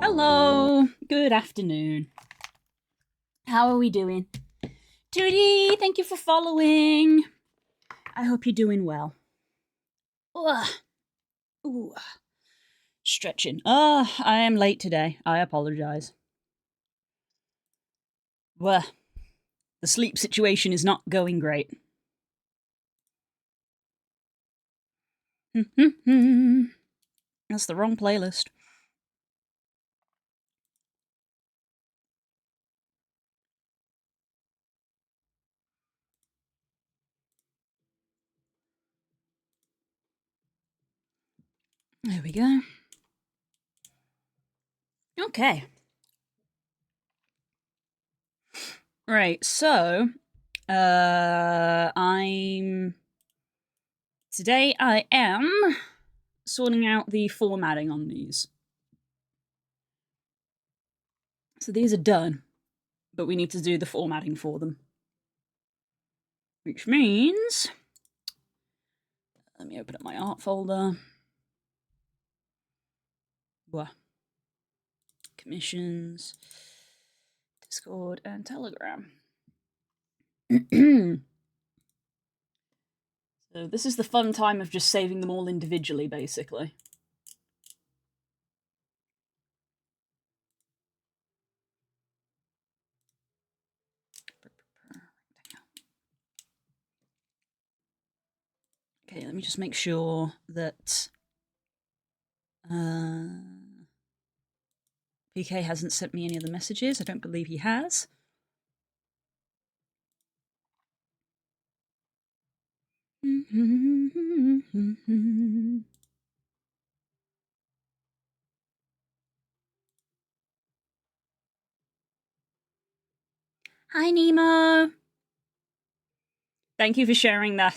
Hello, good afternoon. How are we doing? Tootie, thank you for following. I hope you're doing well. Ugh. Ooh. Stretching. I am late today. I apologize. Well, the sleep situation is not going great. That's the wrong playlist. There we go. Okay. Right, so today I am sorting out the formatting on these. So these are done, but we need to do the formatting for them. Which means, let me open up my art folder. Blah. Commissions, Discord, and Telegram. So this is the fun time of just saving them all individually, basically. Okay, let me just make sure that PK hasn't sent me any other messages. I don't believe he has. Hi, Nemo. Thank you for sharing that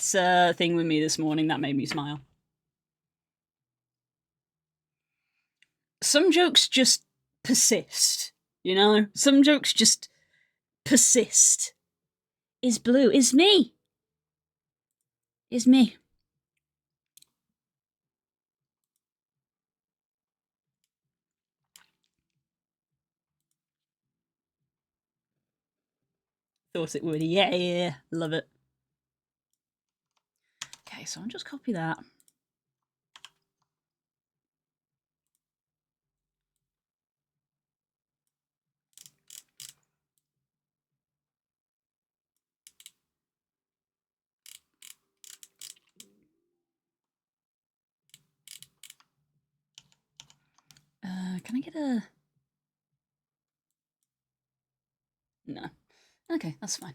thing with me this morning. That made me smile. Some jokes just persist, you know? Some jokes just persist. Is blue. Is me. Is me. Thought it would. Yeah. Love it. Okay, so I'll just copy that. Can I get a... No. Okay, that's fine.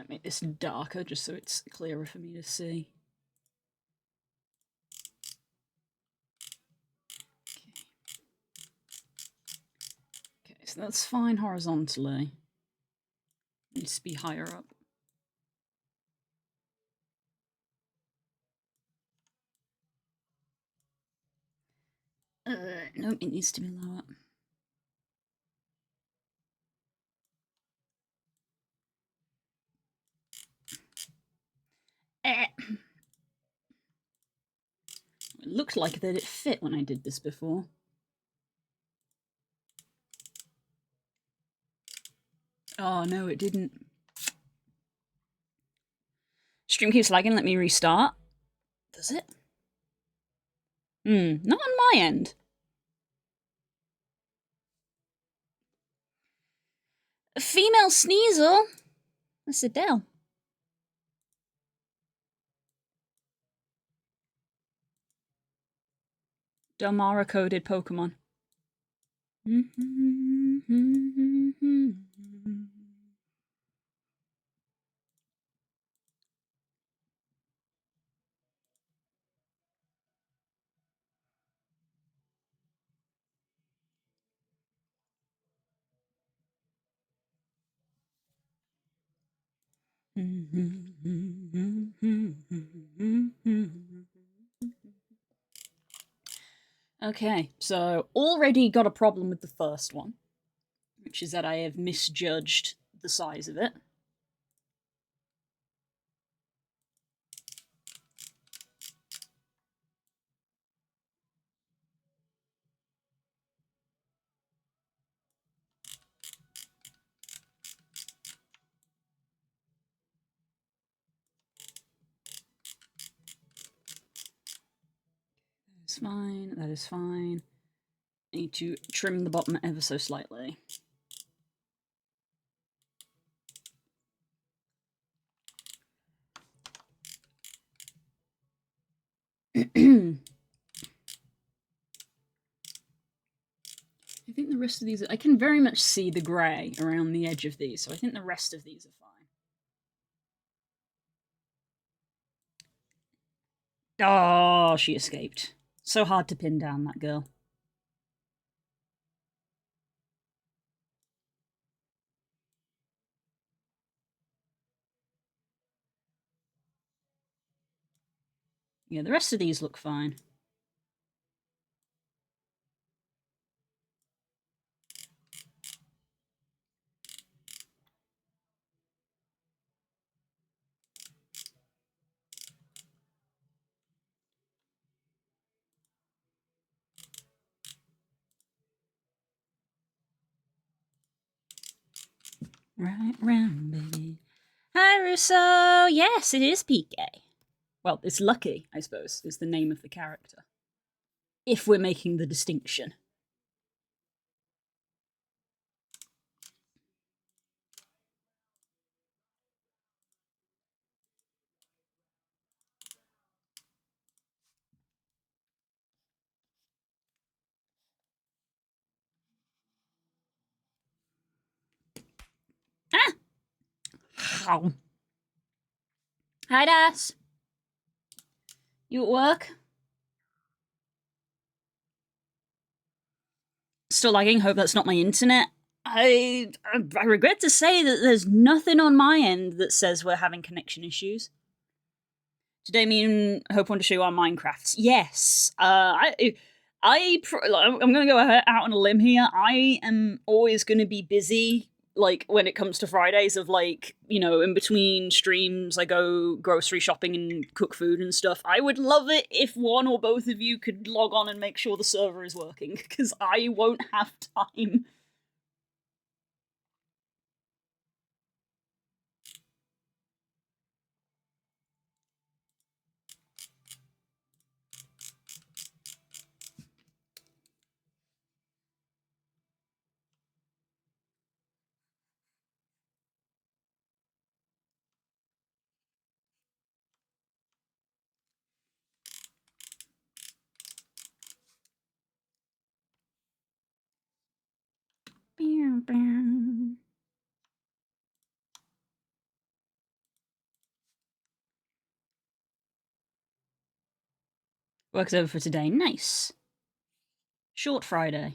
might make this darker just so it's clearer for me to see. Okay, so that's fine horizontally. It needs to be higher up. No, it needs to be lower. It looked like that it fit when I did this before. Oh no, it didn't. Stream keeps lagging, let me restart. Does it? Not on my end. A female sneasel? That's Adele. Delmara coded Pokemon. Okay, so already got a problem with the first one, which is that I have misjudged the size of it. That is fine, that is fine. I need to trim the bottom ever so slightly. I think the rest of these, I can very much see the grey around the edge of these, so I think the rest of these are fine. Oh, she escaped. So hard to pin down, that girl. Yeah, the rest of these look fine. Right round, baby. Hi, Russo! Yes, it is PK. Well, it's Lucky, I suppose, is the name of the character. If we're making the distinction. Ah! Ow. Hi, Das. You at work? Still lagging. Hope that's not my internet. I regret to say that there's nothing on my end that says we're having connection issues. Today, me and Hope want to show you our Minecrafts. Yes. I'm going to go out on a limb here. I am always going to be busy, like, when it comes to Fridays of, like, you know, in between streams, I go grocery shopping and cook food and stuff. I would love it if one or both of you could log on and make sure the server is working, because I won't have time. Work's over for today. Nice. Short Friday.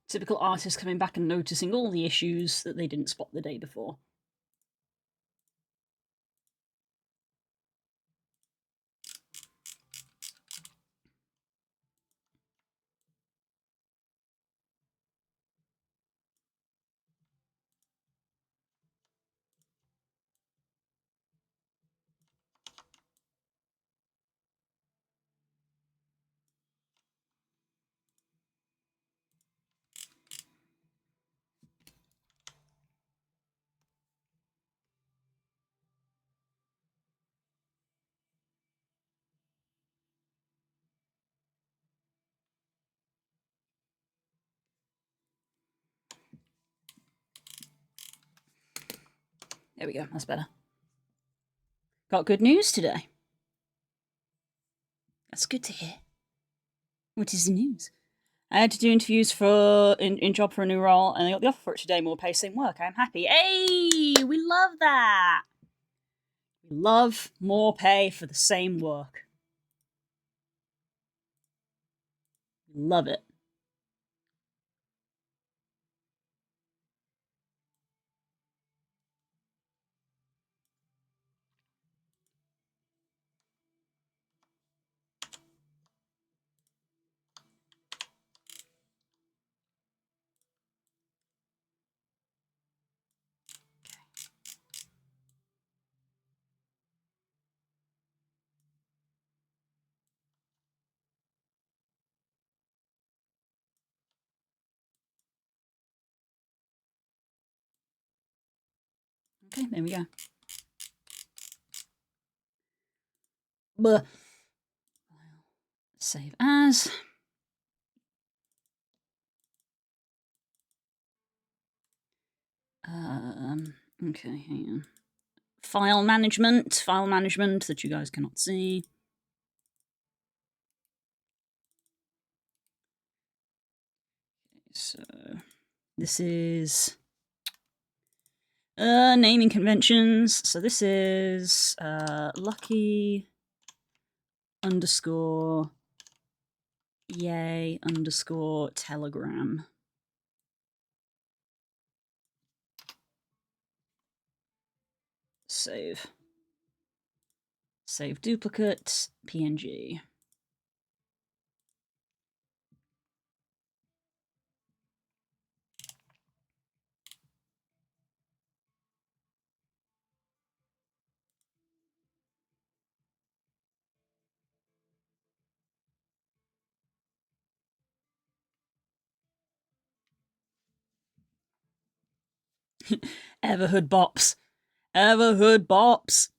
Typical artist coming back and noticing all the issues that they didn't spot the day before. There we go, that's better. Got good news today. That's good to hear. What is the news? I had to do interviews for in job for a new role, and I got the offer for it today. More pay, same work. I'm happy. Hey, we love that. We love more pay for the same work. Love it. Okay, there we go. Buh. Save as. Okay, hang on. File management that you guys cannot see. So this is naming conventions. So this is lucky underscore yay underscore telegram. Save. Save duplicate PNG. Everhood bops. Everhood bops.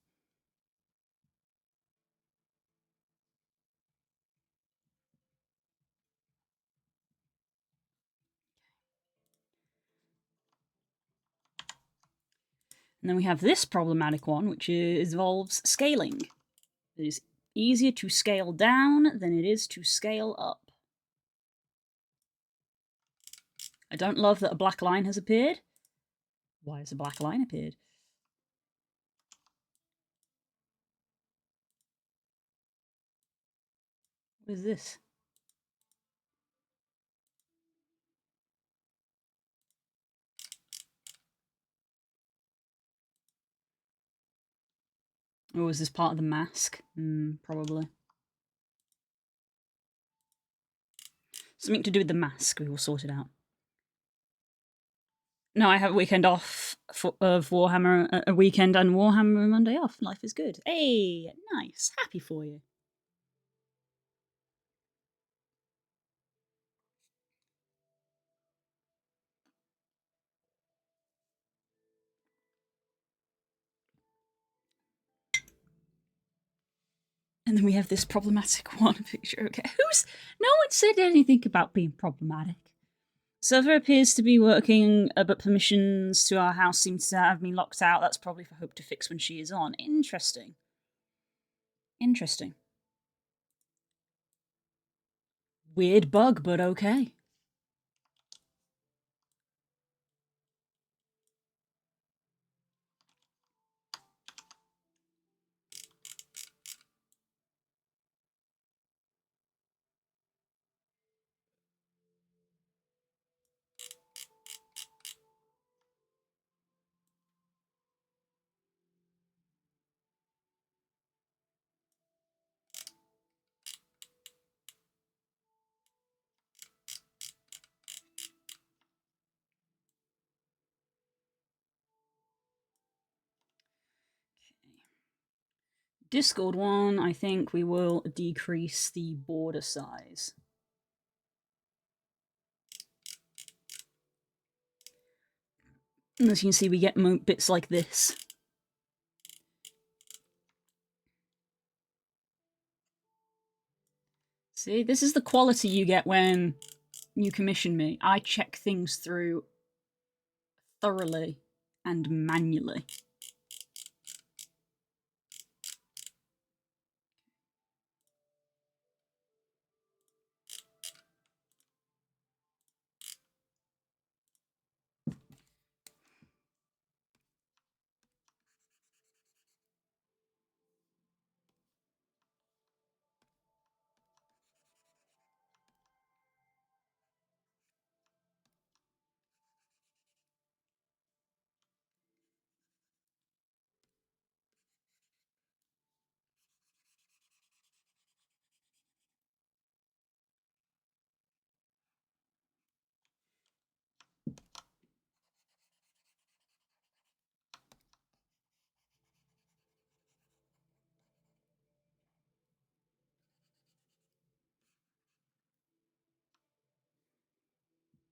And then we have this problematic one, which involves scaling. It is easier to scale down than it is to scale up. I don't love that a black line has appeared. Why has a black line appeared? What is this? Oh, is this part of the mask? Probably. Something to do with the mask. We will sort it out. No, I have a weekend off of Warhammer, a weekend and Warhammer Monday off. Life is good. Hey, nice. Happy for you. And then we have this problematic one picture. Okay, no one said anything about being problematic. Server appears to be working, but permissions to our house seem to have been locked out. That's probably for Hope to fix when she is on. Interesting. Interesting. Weird bug, but okay. Discord one, I think we will decrease the border size. And as you can see, we get bits like this. See, this is the quality you get when you commission me. I check things through thoroughly and manually.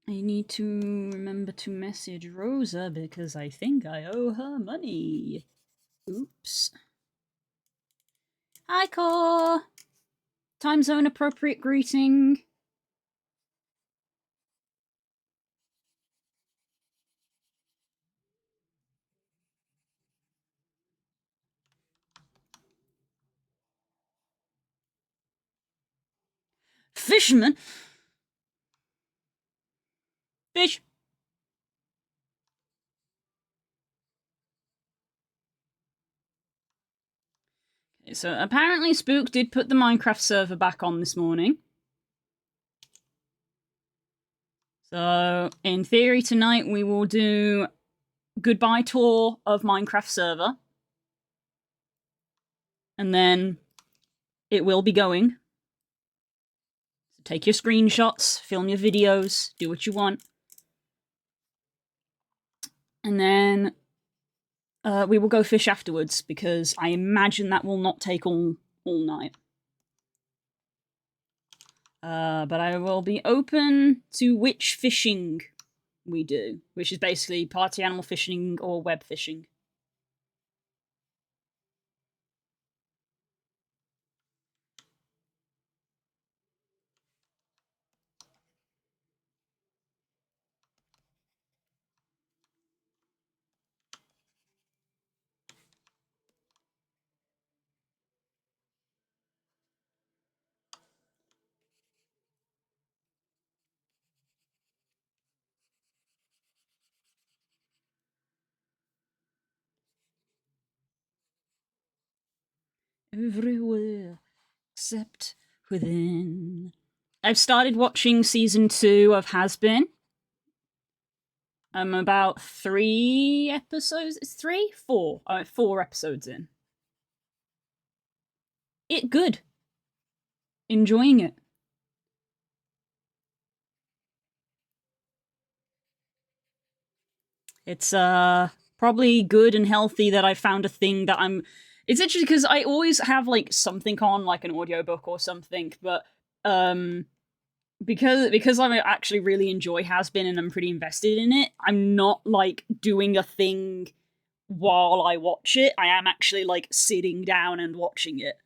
I need to remember to message Rosa because I think I owe her money. Oops. Hi, Core! Time zone appropriate greeting. Fisherman? Fish! Okay, so apparently Spook did put the Minecraft server back on this morning. So, in theory, tonight we will do goodbye tour of Minecraft server. And then it will be going. So take your screenshots, film your videos, do what you want. And then we will go fish afterwards, because I imagine that will not take all night. But I will be open to which fishing we do, which is basically party animal fishing or web fishing. Everywhere except within. I've started watching season 2 of Has Been. I'm about 3 episodes. It's 3? 4. 4 episodes in. It good. Enjoying it. It's probably good and healthy that I found a thing that I'm. It's interesting because I always have like something on, like an audiobook or something, but because I actually really enjoy Has Been and I'm pretty invested in it, I'm not like doing a thing while I watch it. I am actually like sitting down and watching it,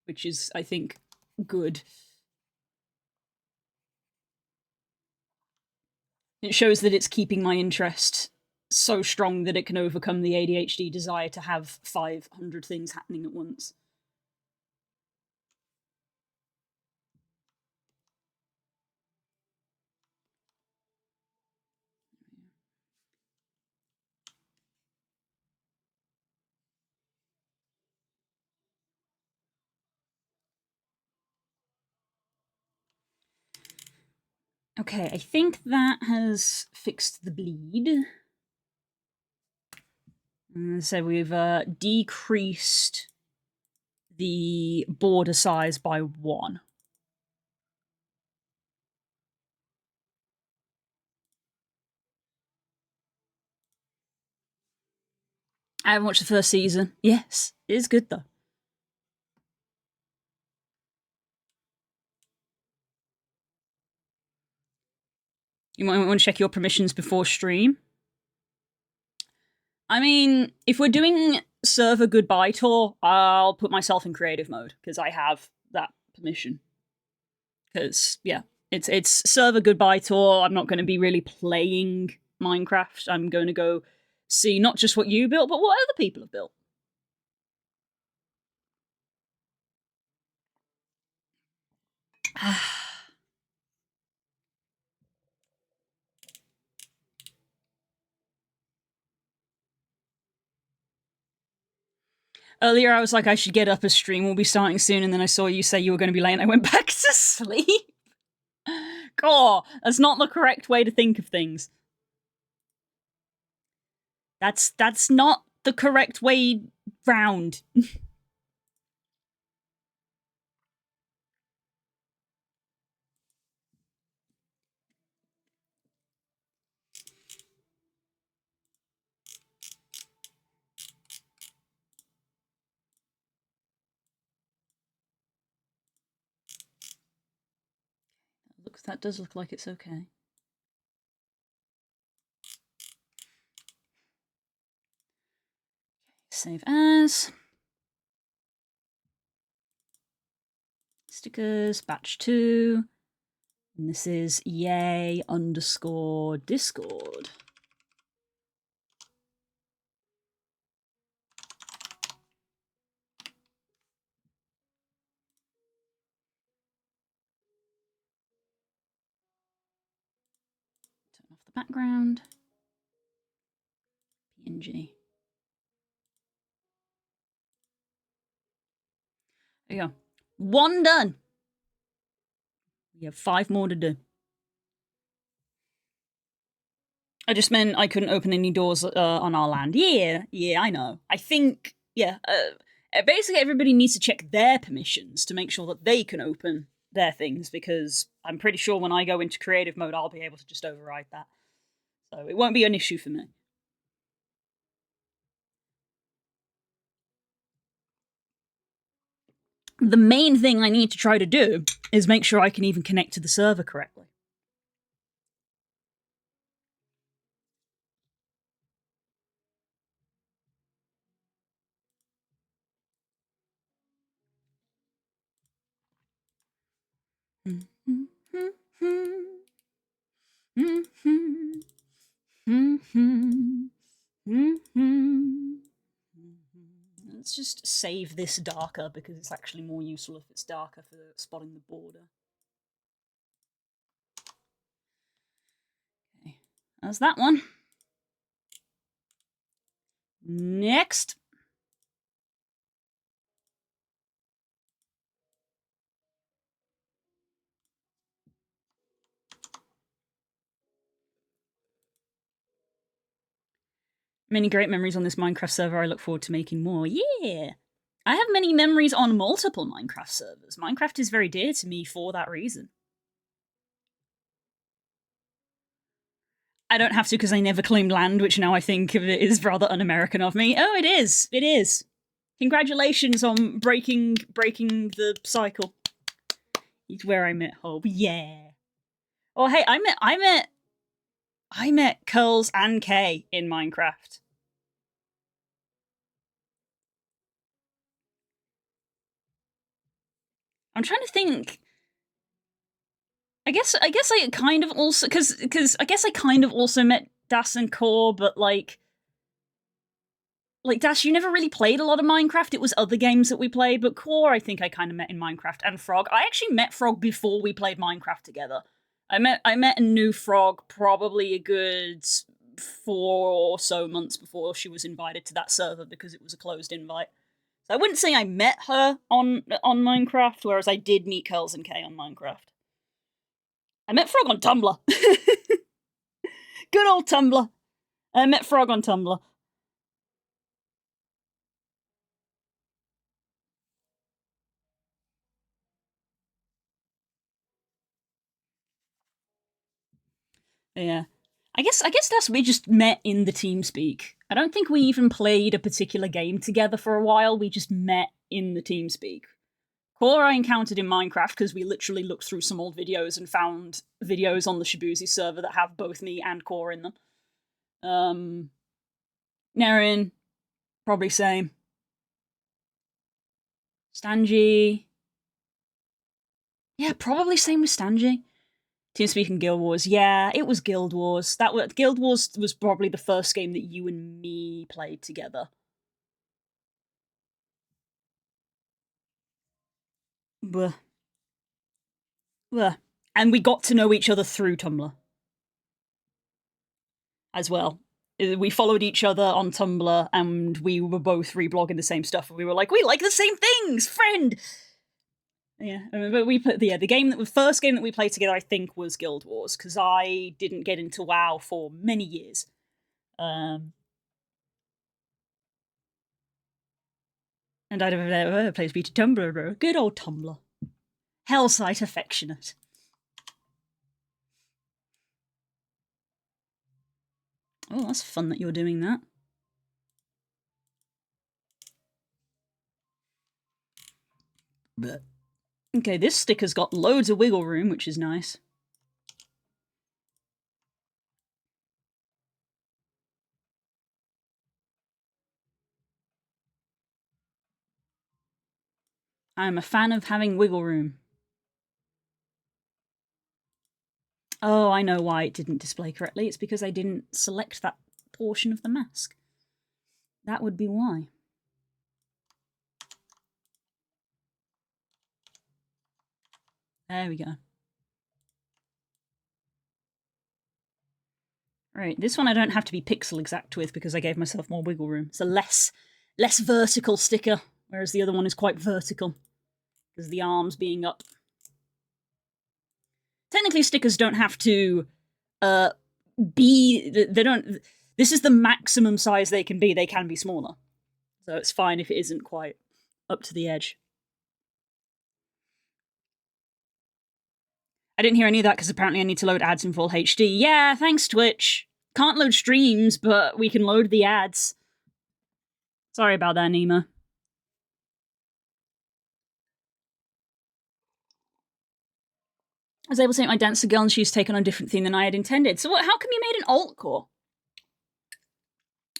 which is, I think, good. It shows that it's keeping my interest so strong that it can overcome the ADHD desire to have 500 things happening at once. Okay, I think that has fixed the bleed. So we've decreased the border size by 1. I haven't watched the first season. Yes, it is good though. You might want to check your permissions before stream. I mean, if we're doing server goodbye tour, I'll put myself in creative mode because I have that permission. Because yeah, it's server goodbye tour. I'm not going to be really playing Minecraft. I'm going to go see not just what you built, but what other people have built. Earlier, I was like, I should get up. A stream will be starting soon, and then I saw you say you were going to be late, and I went back to sleep. God, that's not the correct way to think of things. That's not the correct way round. That does look like it's okay. Save as. Stickers, batch 2. And this is yay _ Discord. Turn off the background. PNG. There you go. 1 done. We have 5 more to do. I just meant I couldn't open any doors on our land. Yeah, I know. I think, yeah, basically everybody needs to check their permissions to make sure that they can open their things, because I'm pretty sure when I go into creative mode, I'll be able to just override that. So it won't be an issue for me. The main thing I need to try to do is make sure I can even connect to the server correctly. Let's just save this darker, because it's actually more useful if it's darker for spotting the border. Okay, that's that one. Next. Many great memories on this Minecraft server. I look forward to making more. Yeah! I have many memories on multiple Minecraft servers. Minecraft is very dear to me for that reason. I don't have to, because I never claimed land, which now I think of it is rather un-American of me. Oh, it is. It is. Congratulations on breaking the cycle. It's where I met Hope. Yeah. Oh, hey, I met Curls and Kay in Minecraft. I'm trying to think. I guess I kind of also, because I guess I kind of also met Das and Core, but like Das, you never really played a lot of Minecraft. It was other games that we played, but Core, I think I kind of met in Minecraft. And Frog, I actually met Frog before we played Minecraft together. I met a new Frog probably a good 4 or so months before she was invited to that server, because it was a closed invite. So I wouldn't say I met her on Minecraft, whereas I did meet Curls and Kay on Minecraft. I met Frog on Tumblr. Good old Tumblr. I met Frog on Tumblr. Yeah. I guess that's we just met in the TeamSpeak. I don't think we even played a particular game together for a while. We just met in the TeamSpeak. Core I encountered in Minecraft because we literally looked through some old videos and found videos on the Shibuzi server that have both me and Core in them. Nerin, probably same. Stanji. Yeah, probably same with Stanji. TeamSpeak and Guild Wars. Yeah, it was Guild Wars. Guild Wars was probably the first game that you and me played together. Bleh. Bleh. And we got to know each other through Tumblr as well. We followed each other on Tumblr, and we were both reblogging the same stuff. And we were like, we like the same things, friend. Yeah, but we put the first game that we played together, I think, was Guild Wars because I didn't get into WoW for many years. And I never plays me to Tumblr, bro. Good old Tumblr. Hellsite affectionate. Oh, that's fun that you're doing that. But okay, this sticker's got loads of wiggle room, which is nice. I'm a fan of having wiggle room. Oh, I know why it didn't display correctly. It's because I didn't select that portion of the mask. That would be why. There we go. Right, this one I don't have to be pixel exact with because I gave myself more wiggle room. It's a less vertical sticker, whereas the other one is quite vertical because the arms being up. Technically, stickers don't have to be. They don't. This is the maximum size they can be. They can be smaller, so it's fine if it isn't quite up to the edge. I didn't hear any of that because apparently I need to load ads in full HD. Yeah, thanks, Twitch. Can't load streams, but we can load the ads. Sorry about that, Nima. I was able to make my dancer girl and she's taken on a different theme than I had intended. So how come you made an alt core?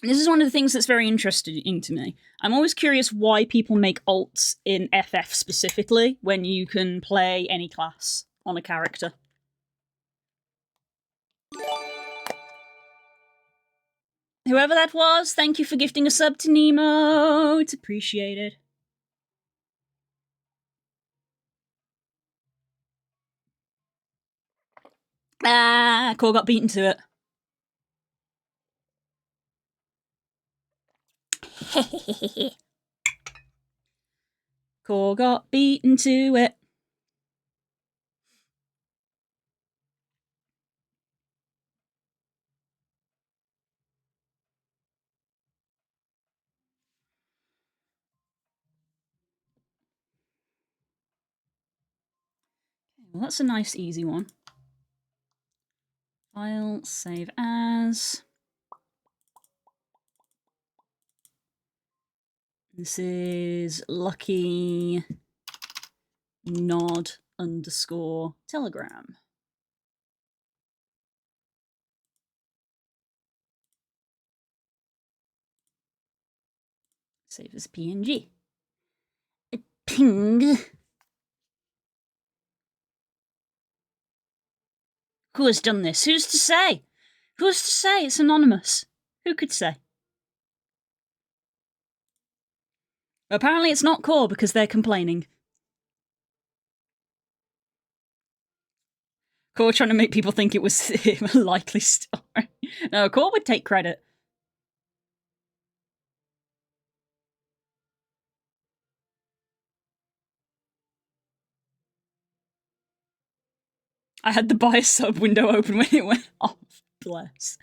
This is one of the things that's very interesting to me. I'm always curious why people make alts in FF specifically when you can play any class on a character. Whoever that was, thank you for gifting a sub to Nemo. It's appreciated. Ah, Core got beaten to it. Core got beaten to it. Well, that's a nice, easy one. File, save as. This is lucky nod underscore telegram. Save as PNG. Ping. Who has done this? Who's to say? Who's to say? It's anonymous. Who could say? Apparently it's not Core because they're complaining. Core trying to make people think it was him, a likely story. No, Core would take credit. I had the buy a sub window open when it went off. Bless.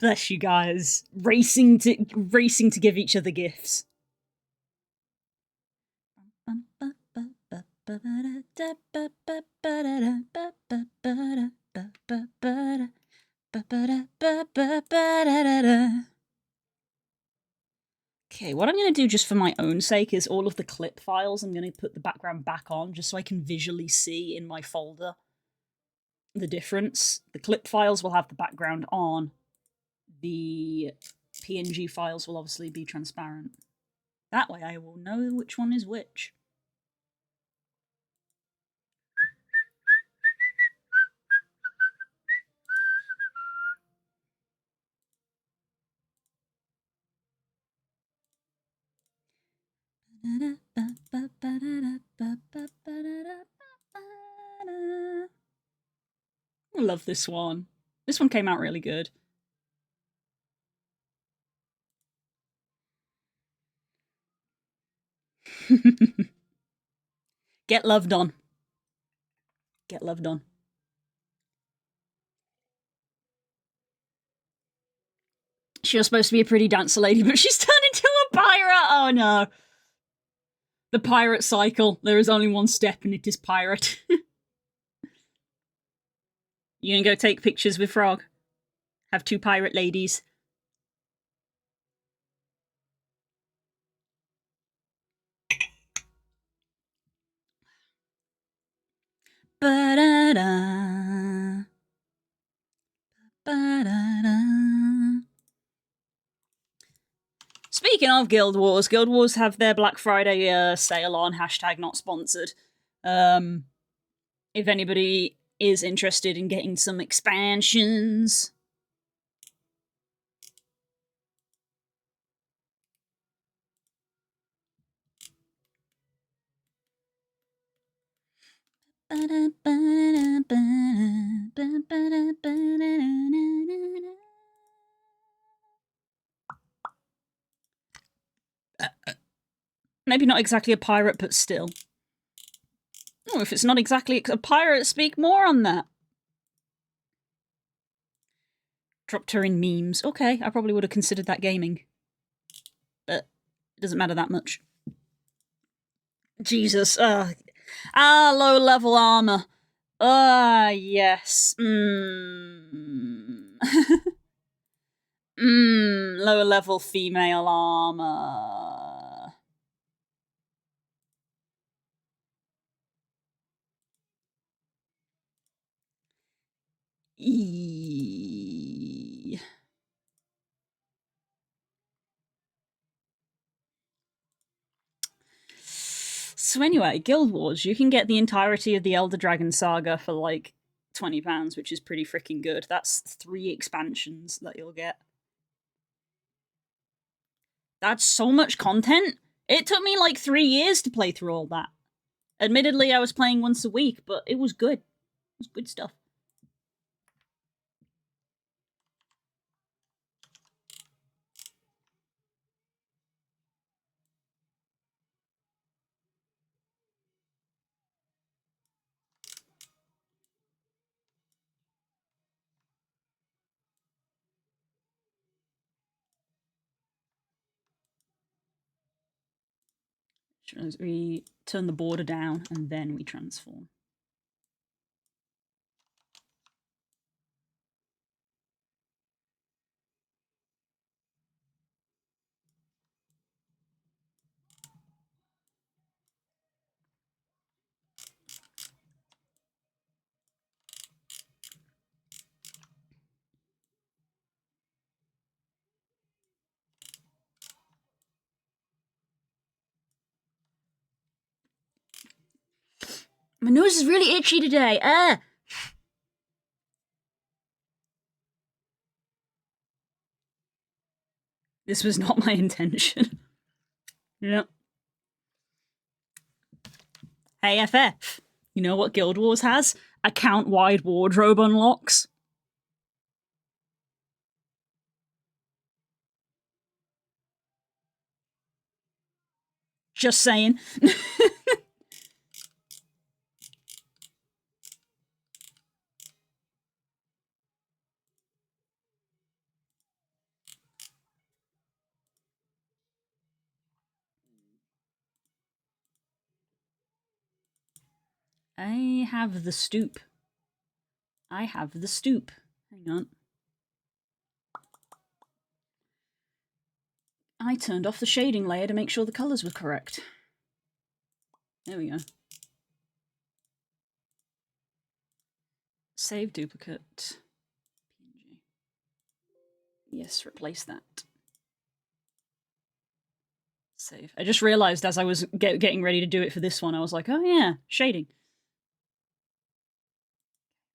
Bless you guys. Racing to give each other gifts. Okay, what I'm going to do just for my own sake is all of the clip files, I'm going to put the background back on just so I can visually see in my folder the difference. The clip files will have the background on. The PNG files will obviously be transparent. That way I will know which one is which. I love this one. This one came out really good. Get loved on. Get loved on. She was supposed to be a pretty dancer lady, but she's turned into a pirate! Oh no. The pirate cycle. There is only one step and it is pirate. You gonna go take pictures with Frog? Have 2 pirate ladies. Ba-da-da. Ba-da-da. Speaking of Guild Wars have their Black Friday sale on, hashtag not sponsored. If anybody is interested in getting some expansions. Maybe not exactly a pirate, but still. Oh, if it's not exactly a pirate, speak more on that. Dropped her in memes. Okay, I probably would have considered that gaming. But it doesn't matter that much. Jesus. Low-level armor. Yes. Lower-level female armor. So anyway, Guild Wars, you can get the entirety of the Elder Dragon Saga for like £20, which is pretty freaking good. That's 3 expansions that you'll get. That's so much content. It took me like 3 years to play through all that. Admittedly, I was playing once a week, but it was good. It was good stuff. As we turn the border down and then we transform. My nose is really itchy today. This was not my intention. Yep. Hey, FF. You know what Guild Wars has? Account-wide wardrobe unlocks. Just saying. I have the stoop. I have the stoop. Hang on. I turned off the shading layer to make sure the colours were correct. There we go. Save duplicate. PNG. Yes, replace that. Save. I just realised as I was getting ready to do it for this one, I was like, oh yeah, shading.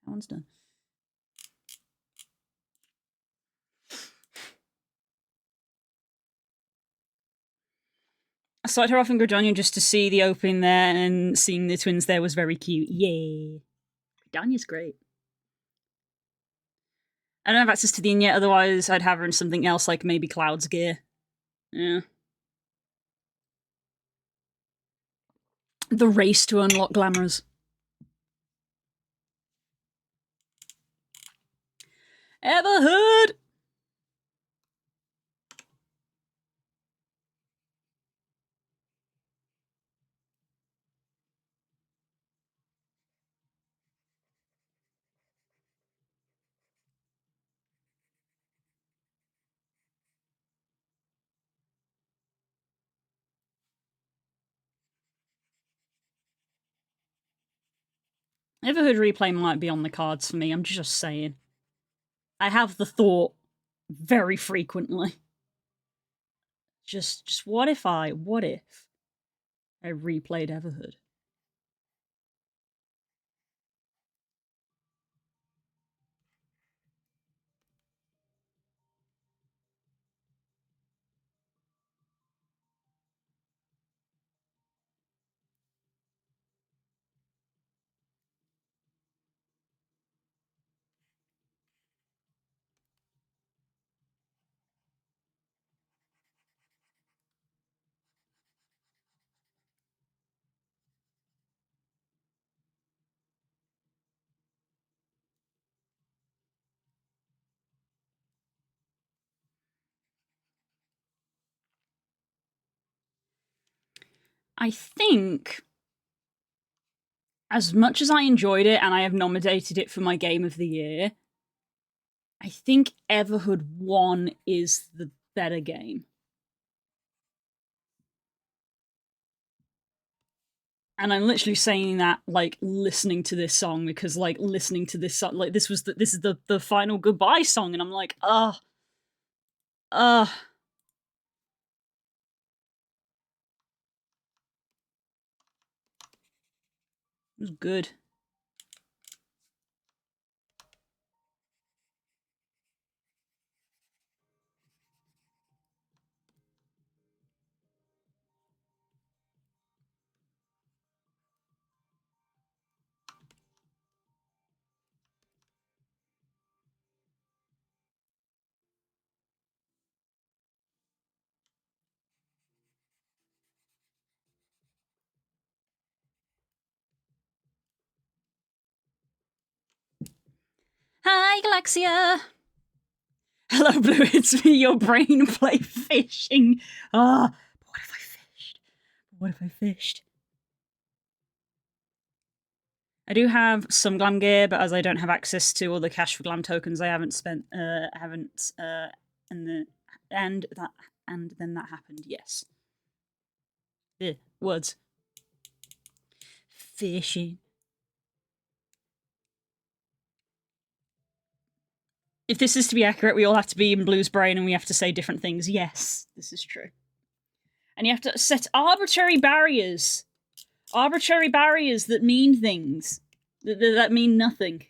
That one's done. I started her off in Gridania just to see the opening there, and seeing the twins there was very cute. Yay. Gridania's great. I don't have access to the in yet, otherwise I'd have her in something else, like maybe Cloud's gear. Yeah. The race to unlock glamours. Ever heard? Everhood replay might be on the cards for me, I'm just saying. I have the thought very frequently. Just what if I replayed Everhood? I think, as much as I enjoyed it and I have nominated it for my game of the year, I think Everhood 1 is the better game. And I'm literally saying that, like, listening to this song, because, like, listening to this song, like, this is the final goodbye song, and I'm like, it was good. Hi, Galaxia! Hello, Blue, it's me, your brain play fishing. What if I fished? What if I fished? I do have some glam gear, but as I don't have access to all the cash for glam tokens, I haven't spent, and then that happened, yes. Words. Fishing. If this is to be accurate, we all have to be in Blue's brain and we have to say different things. Yes, this is true. And you have to set arbitrary barriers. Arbitrary barriers that mean things. That mean nothing.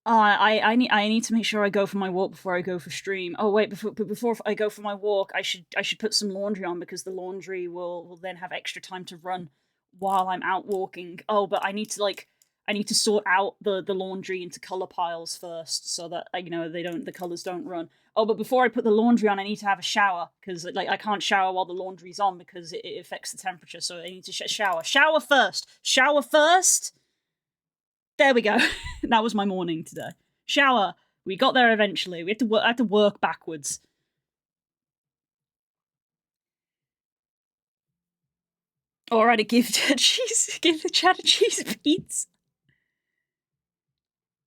I need to make sure I go for my walk before I go for stream. Oh wait, before I go for my walk, I should put some laundry on, because the laundry will then have extra time to run while I'm out walking. Oh, but I need to sort out the laundry into color piles first, so that the colors don't run. Oh, but before I put the laundry on, I need to have a shower, because I can't shower while the laundry's on because it affects the temperature. So I need to shower. Shower first. Shower first. There we go. That was my morning today. Shower. We got there eventually. I had to work backwards. Or I'd give the chat a cheese pizza.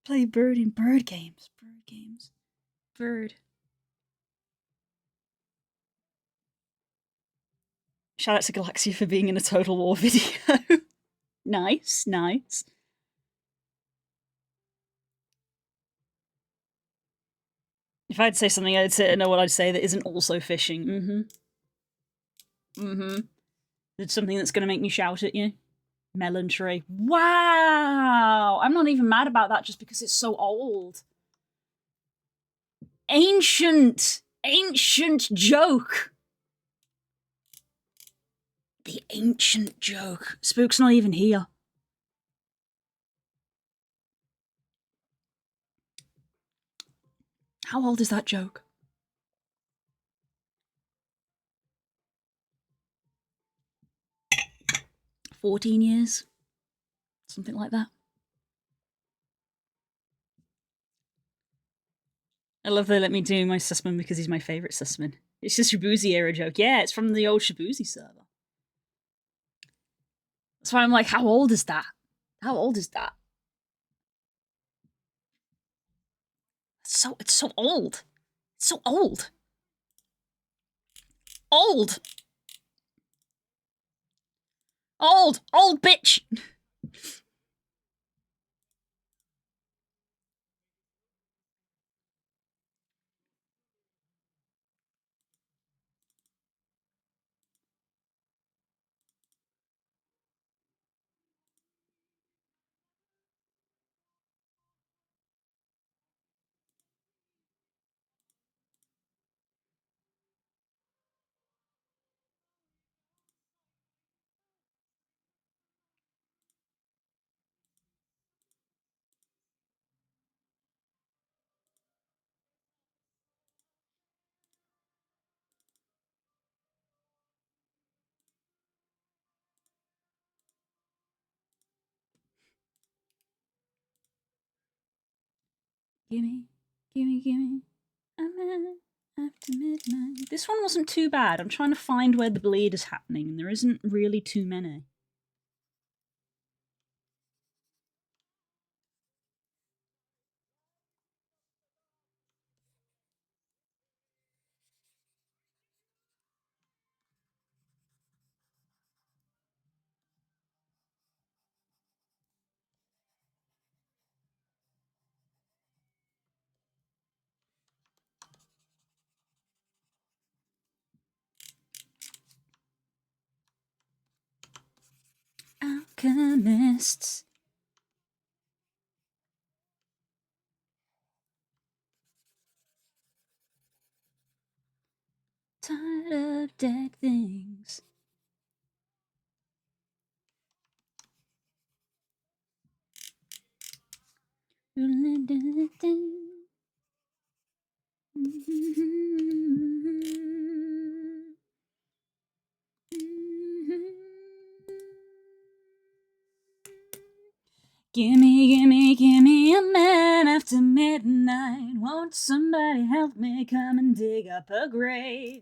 Play bird in bird games. Bird games. Bird. Shout out to Galaxia for being in a Total War video. Nice, nice. If I'd say something, I'd know what I'd say that isn't also fishing. It's something that's going to make me shout at you. Melon tree. Wow! I'm not even mad about that just because it's so old. Ancient joke. The ancient joke. Spook's not even here. How old is that joke? $14 years? Something like that. I love they let me do my Sussman because he's my favourite Sussman. It's just Shabuzi era joke. Yeah, it's from the old Shabuzi server. That's why I'm like, how old is that? How old is that? It's so old. It's so old. Old! Old bitch! Gimme. A man after midnight. This one wasn't too bad. I'm trying to find where the bleed is happening, and there isn't really too many. Alchemists. Tired of dead things. Gimme a man after midnight. Won't somebody help me come and dig up a grave?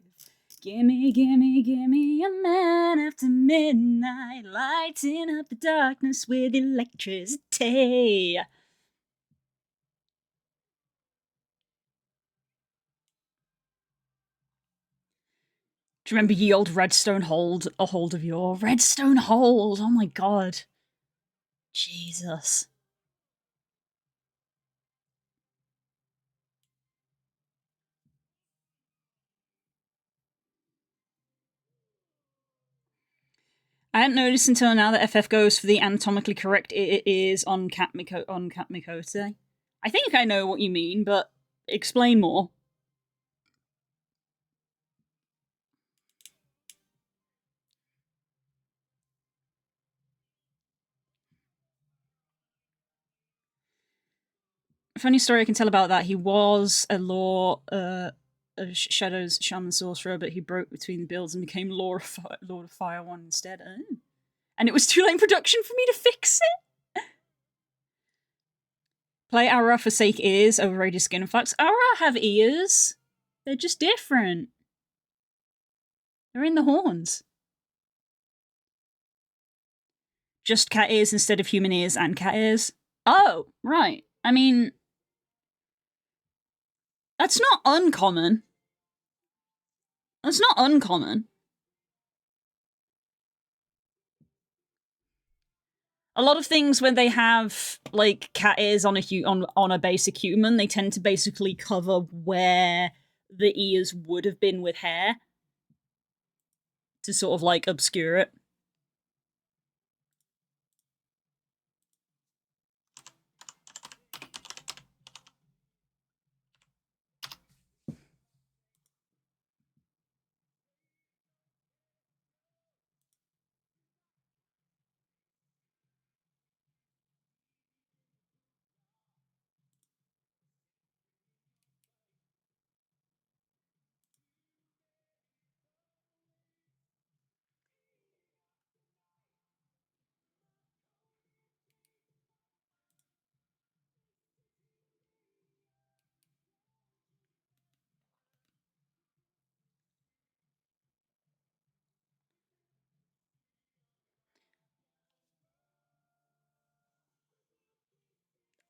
Gimme a man after midnight, lighting up the darkness with electricity. Do you remember ye old Redstone Hold? A hold of your Redstone Hold. Oh my god. Jesus. I hadn't noticed until now that FF goes for the anatomically correct it is on Cat Mikote. I think I know what you mean, but explain more. Funny story I can tell about that. He was a Shadows Shaman Sorcerer, but he broke between the builds and became Lord of Fire one instead. Oh. And it was too late in production for me to fix it. Play Aura for Sake ears over Radiant Skin Flux. Aura have ears. They're just different. They're in the horns. just cat ears instead of human ears and cat ears. Oh, right. I mean, that's not uncommon. That's not uncommon. A lot of things when they have like cat ears on a basic human, they tend to basically cover where the ears would have been with hair to sort of like obscure it.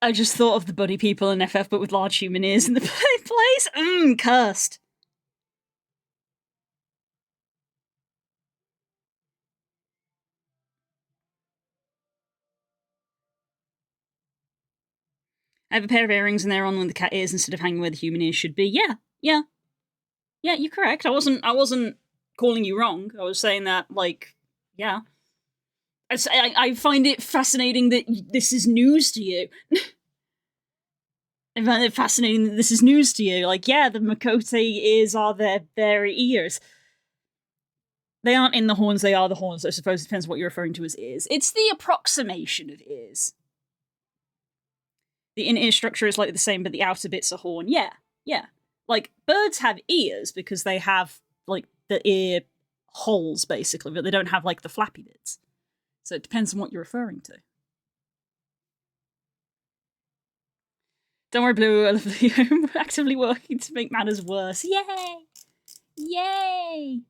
I just thought of the buddy people in FF, but with large human ears in the place. Cursed. I have a pair of earrings and they're on with the cat ears instead of hanging where the human ears should be. Yeah. You're correct. I wasn't calling you wrong. I was saying that, like, yeah. I find it fascinating that this is news to you. I find it fascinating that this is news to you. Like, yeah, the Makote ears are their ears. They aren't in the horns, they are the horns. I suppose it depends what you're referring to as ears. It's the approximation of ears. The in-ear structure is like the same, but the outer bits are horn. Yeah. Like, birds have ears because they have, like, the ear holes, basically, but they don't have, like, the flappy bits. So it depends on what you're referring to. Don't worry, Blue, I'm actively working to make matters worse. Yay! Yay!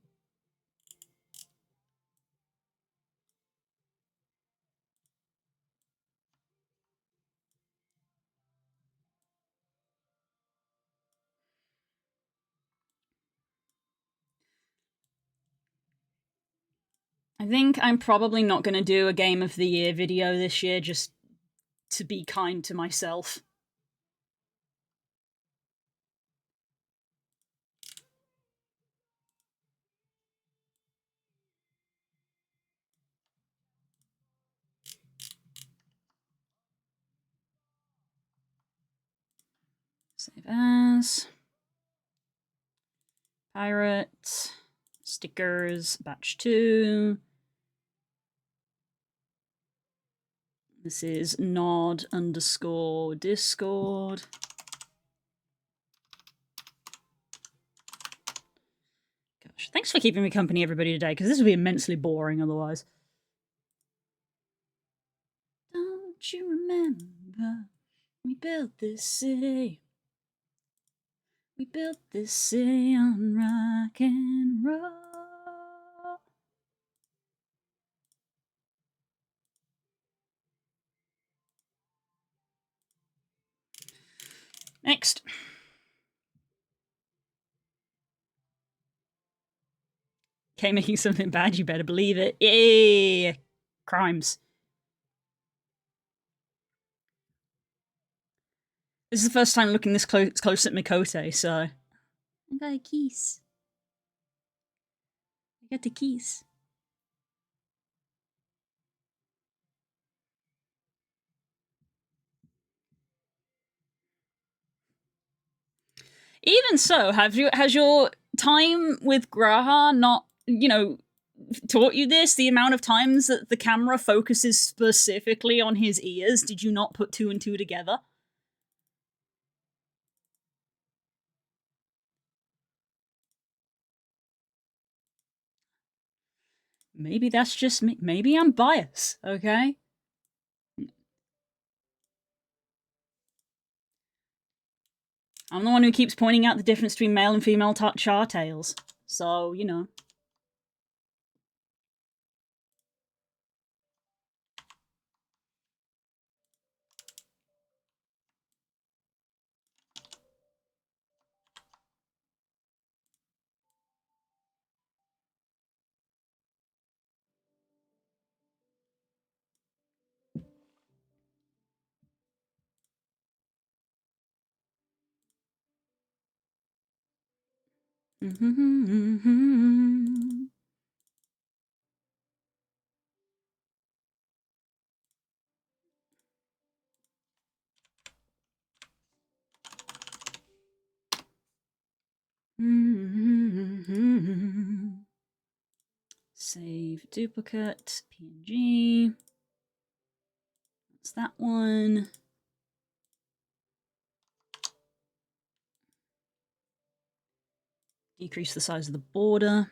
I think I'm probably not going to do a Game of the Year video this year, just to be kind to myself. Save as. Pirate. Stickers. Batch 2. This is nod_discord. Gosh, thanks for keeping me company, everybody, today, because this would be immensely boring otherwise. Don't you remember we built this city? We built this city on rock and roll. Next. Okay, making something bad, you better believe it. Yay! Crimes. This is the first time looking this close at Mikote, so... I got a kiss. I got the keys. Even so, has your time with Graha not, taught you this? The amount of times that the camera focuses specifically on his ears, did you not put 2 and 2 together? Maybe that's just me. Maybe I'm biased, okay? I'm the one who keeps pointing out the difference between male and female char tails. So, Save duplicate, PNG. That's that one. Decrease the size of the border.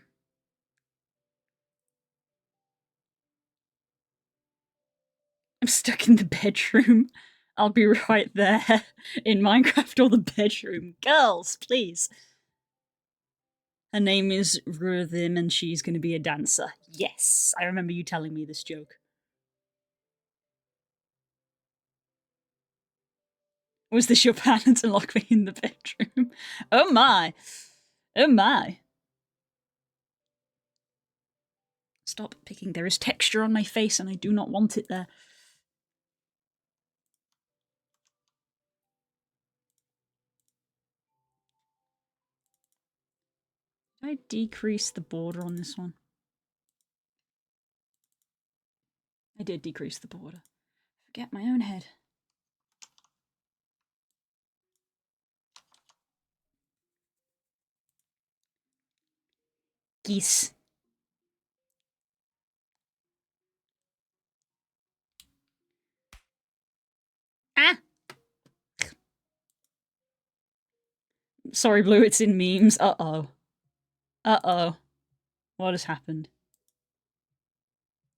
I'm stuck in the bedroom. I'll be right there in Minecraft or the bedroom. Girls, please. Her name is Rhythm and she's going to be a dancer. Yes, I remember you telling me this joke. Was this your plan to lock me in the bedroom? Oh my. Oh my. Stop picking. There is texture on my face and I do not want it there. Did I decrease the border on this one? I did decrease the border. Forget my own head. Geese. Ah! Sorry, Blue, it's in memes. Uh-oh. Uh-oh. What has happened?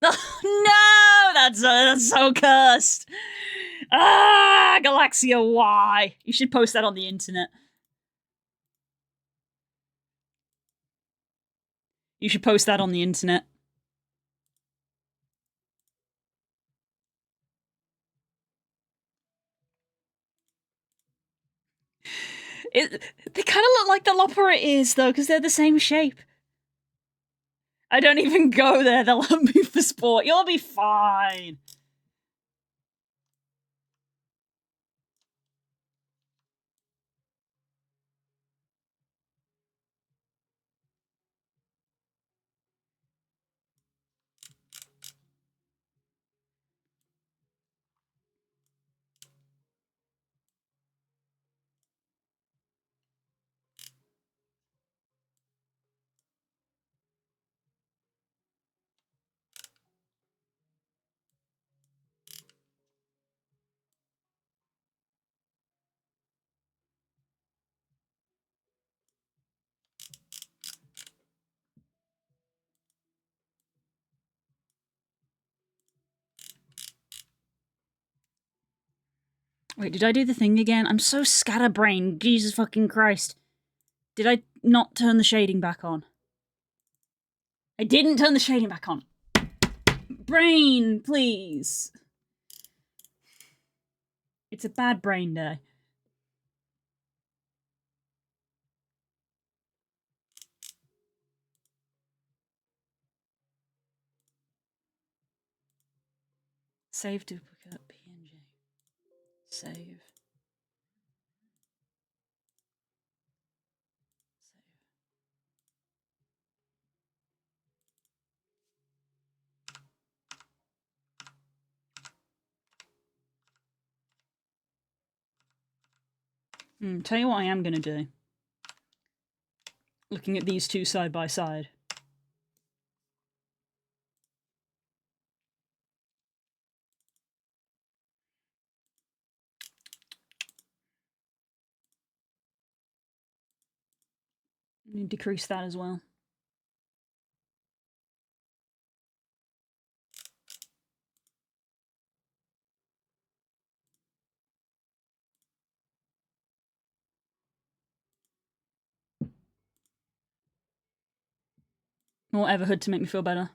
Oh, no! That's so cursed! Ah! Galaxia, why? You should post that on the internet. You should post that on the internet. They kind of look like the Lopera ears, though, because they're the same shape. I don't even go there. They'll let me for sport. You'll be fine. Wait, did I do the thing again? I'm so scatterbrained. Jesus fucking Christ. Did I not turn the shading back on? I didn't turn the shading back on. Brain, please. It's a bad brain day. Save duplicate PNG. Save. Tell you what I am going to do. Looking at these two side by side. Decrease that as well. More Everhood to make me feel better.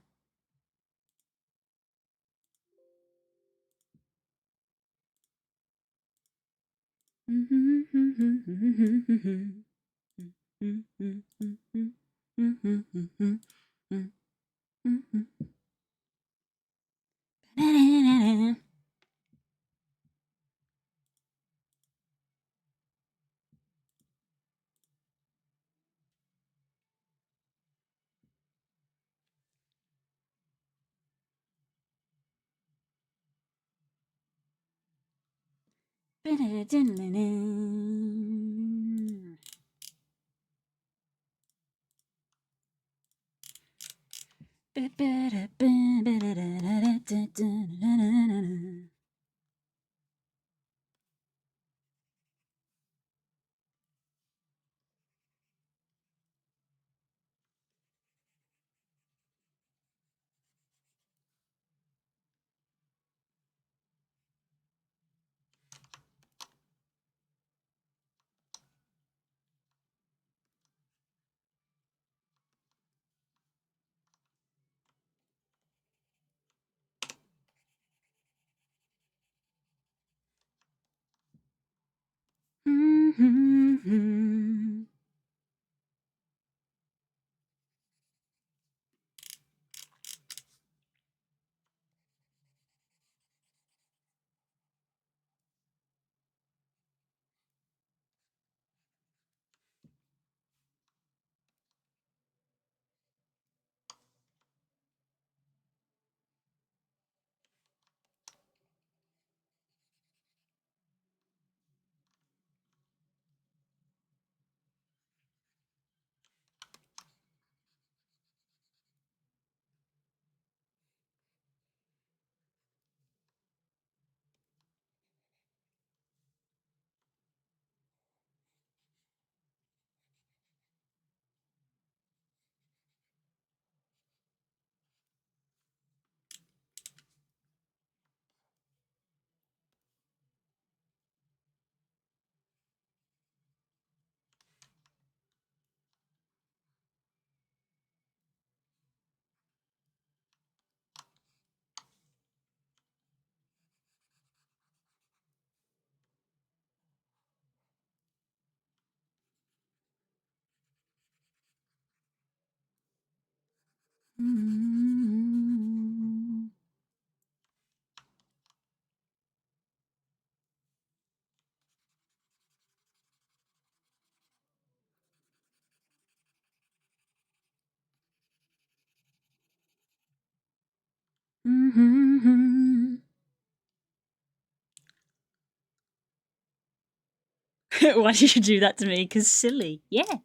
Why did you do that to me? 'Cause silly. Yeah.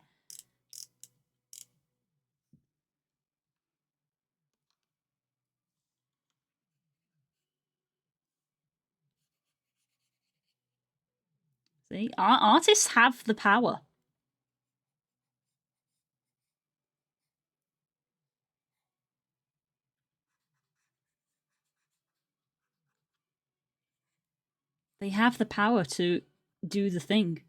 See, artists have the power. They have the power to do the thing.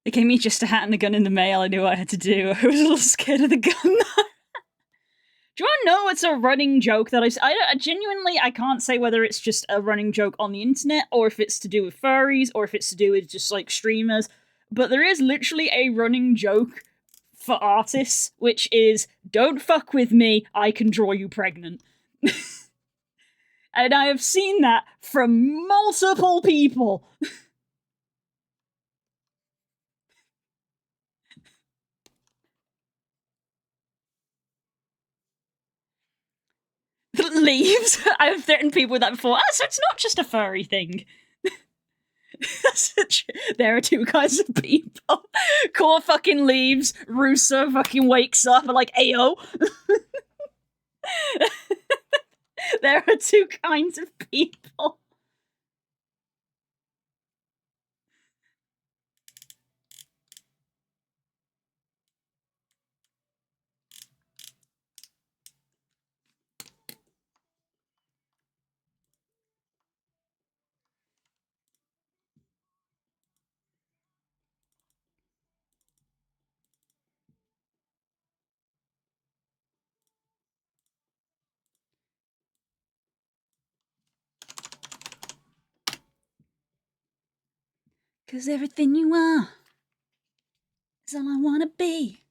They gave me just a hat and a gun in the mail. I knew what I had to do. I was a little scared of the gun. Do you want to know it's a running joke that I genuinely I can't say whether it's just a running joke on the internet or if it's to do with furries or if it's to do with just like streamers. But there is literally a running joke for artists, which is "Don't fuck with me, I can draw you pregnant." And I have seen that from multiple people. Leaves. I've threatened people with that before. So it's not just a furry thing. There are two kinds of people. Core fucking leaves. Russo fucking wakes up and like, ayo. There are two kinds of people. Cause everything you are is all I wanna be.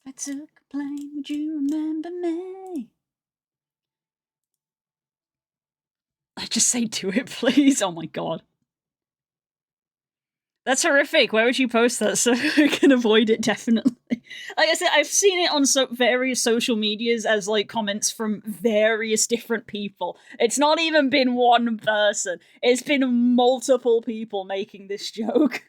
If I took a plane, would you remember me? I just say do it, please? Oh my god. That's horrific. Where would you post that so I can avoid it, definitely? Like I said, I've seen it on various social medias as, like, comments from various different people. It's not even been one person. It's been multiple people making this joke.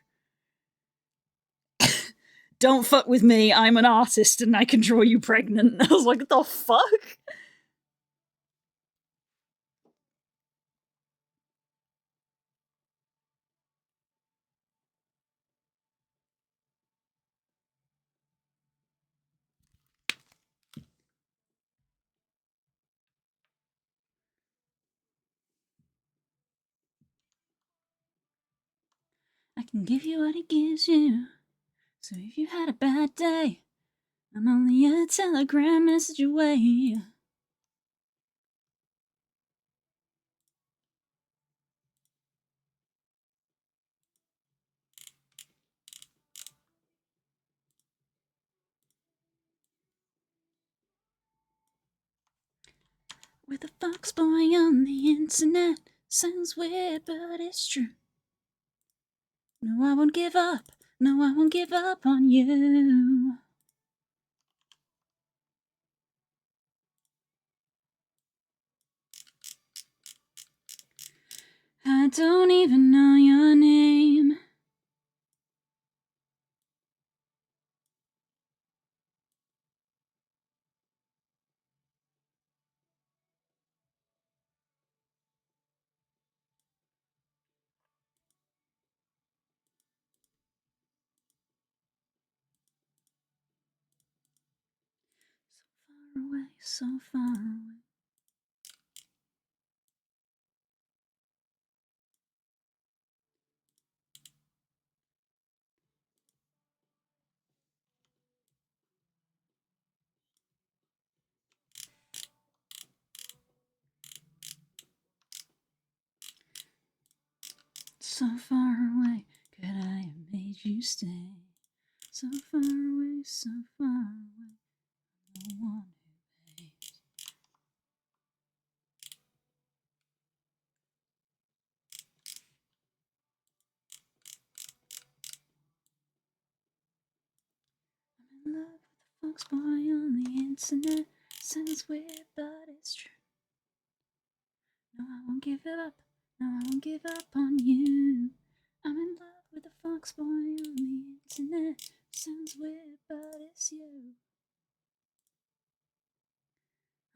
Don't fuck with me, I'm an artist and I can draw you pregnant. I was like, what the fuck? I can give you what he gives you. So if you had a bad day, I'm only a telegram message away. With a fox boy on the internet. Sounds weird, but it's true. No, I won't give up. No, I won't give up on you. I don't even know your name. So far away, so far away. So far away, could I have made you stay? So far away, so far away. No one who pays. I'm in love with a fox boy on the internet. Sounds weird, but it's true. No, I won't give it up. No, I won't give up on you. I'm in love with a fox boy on the internet. Sounds weird, but it's you.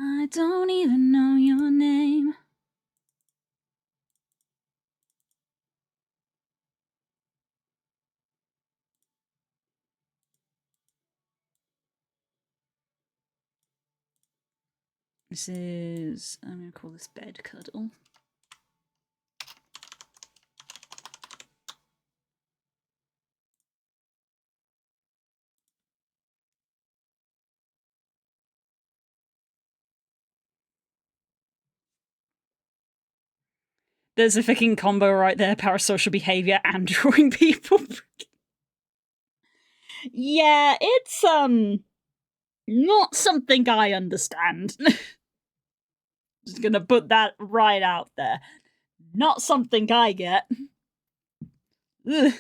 I don't even know your name. This is, I'm going to call this bed cuddle. There's a fucking combo right there, parasocial behavior and drawing people. Yeah, it's, not something I understand. Just gonna put that right out there. Not something I get. Ugh.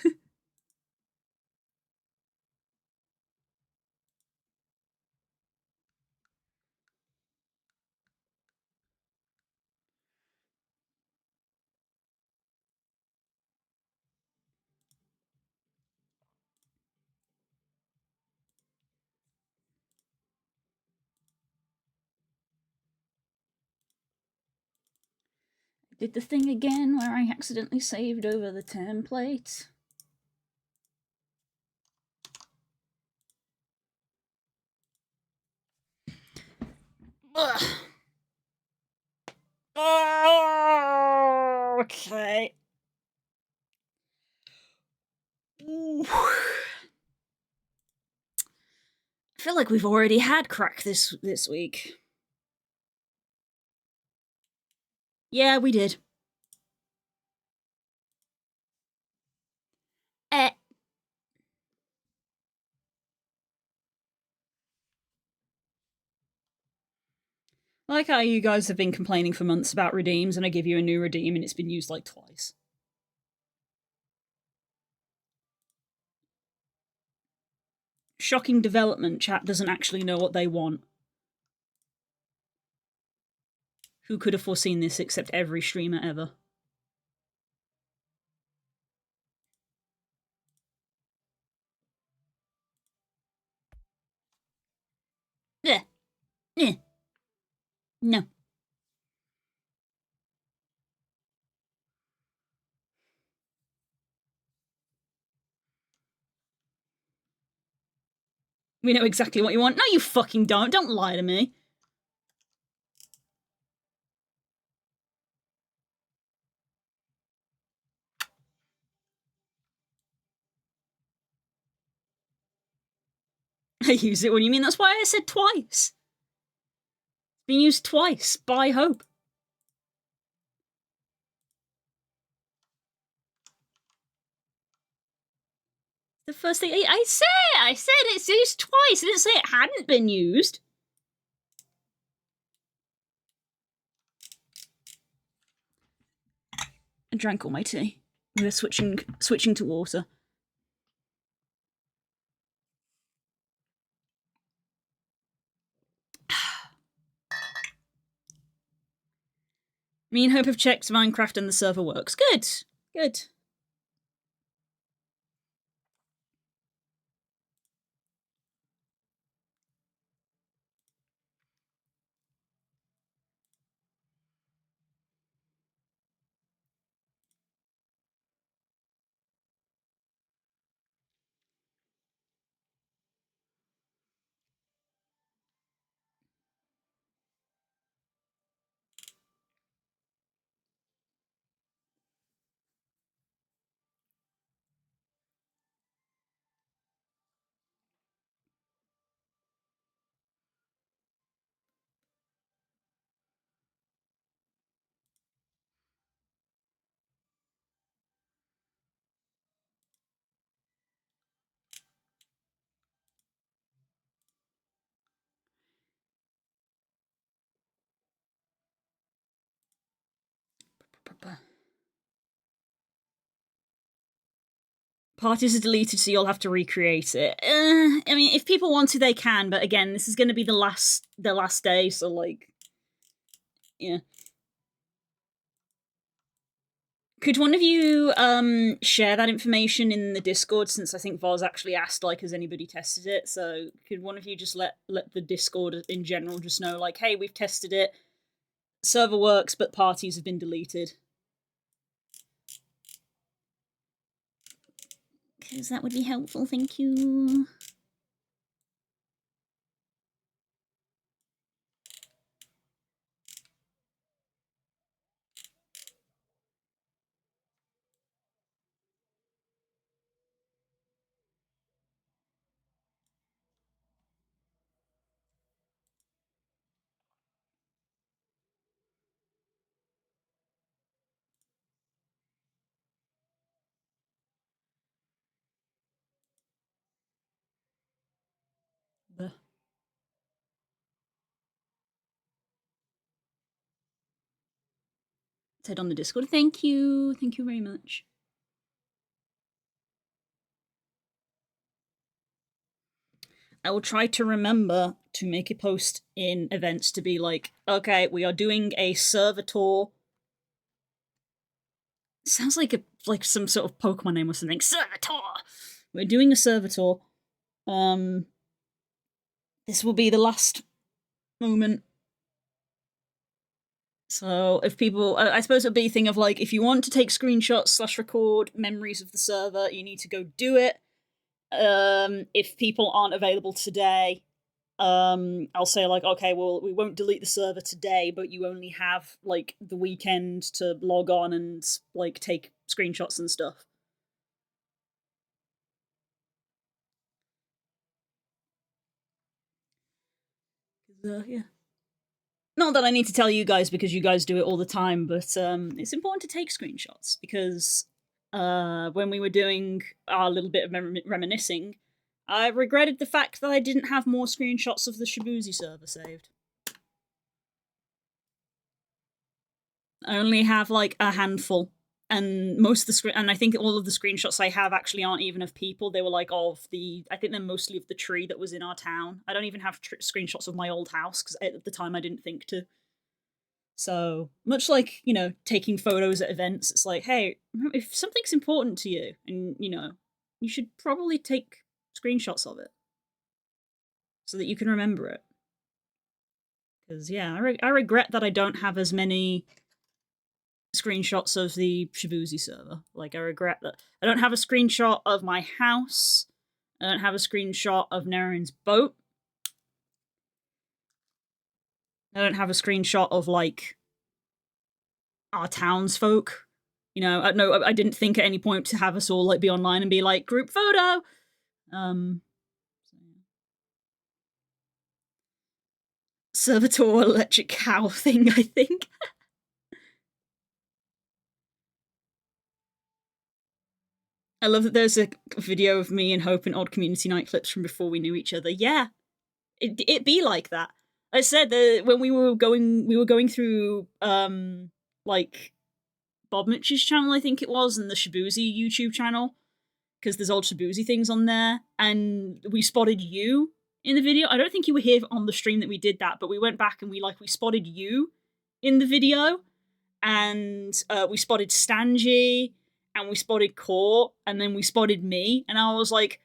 Did the thing again where I accidentally saved over the template. Ugh. Oh, okay. Ooh. I feel like we've already had crack this week. Yeah, we did. Eh. I like how you guys have been complaining for months about redeems, and I give you a new redeem and it's been used like twice. Shocking development, chat doesn't actually know what they want. Who could have foreseen this except every streamer ever? Yeah. Yeah. No. We know exactly what you want. No, you fucking don't. Don't lie to me. I use it when you mean. That's why I said twice. It's been used twice by Hope. The first thing I said it's used twice. I didn't say it hadn't been used. I drank all my tea. We're switching to water. Me and Hope have checked Minecraft and the server works. Good. Good. Parties are deleted, so you'll have to recreate it. I mean, if people want to, they can. But again, this is going to be the last day, so like, yeah. Could one of you share that information in the Discord? Since I think Voz actually asked, like, has anybody tested it? So could one of you just let the Discord in general just know, like, hey, we've tested it. Server works, but parties have been deleted. Because that would be helpful, thank you. Let's head on the Discord. Thank you. Thank you very much. I will try to remember to make a post in events to be like, okay, we are doing a server tour. Sounds like some sort of Pokemon name or something. Server tour. We're doing a server tour. This will be the last moment. So if people, I suppose it'll be a thing of like, if you want to take screenshots / record memories of the server, you need to go do it. If people aren't available today, I'll say like, okay, well, we won't delete the server today, but you only have like the weekend to log on and like take screenshots and stuff. Yeah. Not that I need to tell you guys because you guys do it all the time, but it's important to take screenshots because when we were doing our little bit of reminiscing, I regretted the fact that I didn't have more screenshots of the Shibuzi server saved. I only have like a handful, and most of the screen, and I think all of the screenshots I have actually aren't even of people. They were like of the, I think they're mostly of the tree that was in our town. I don't even have screenshots of my old house because at the time I didn't think to. So much like, you know, taking photos at events, it's like, hey, if something's important to you, and you know, you should probably take screenshots of it so that you can remember it. Because yeah, I regret that I don't have as many screenshots of the Shibuzi server. Like, I regret that I don't have a screenshot of my house. I don't have a screenshot of Naren's boat. I don't have a screenshot of like our townsfolk. You know, no, I didn't think at any point to have us all like be online and be like group photo. Servitor electric cow thing, I think. I love that there's a video of me and Hope in odd community night clips from before we knew each other. Yeah, it be like that. I said that when we were going through like Bob Mitch's channel, I think it was, and the Shibuzi YouTube channel, because there's old Shibuzi things on there, and we spotted you in the video. I don't think you were here on the stream that we did that, but we went back and we spotted you in the video, and we spotted Stanji, and we spotted Court, and then we spotted me, and I was like,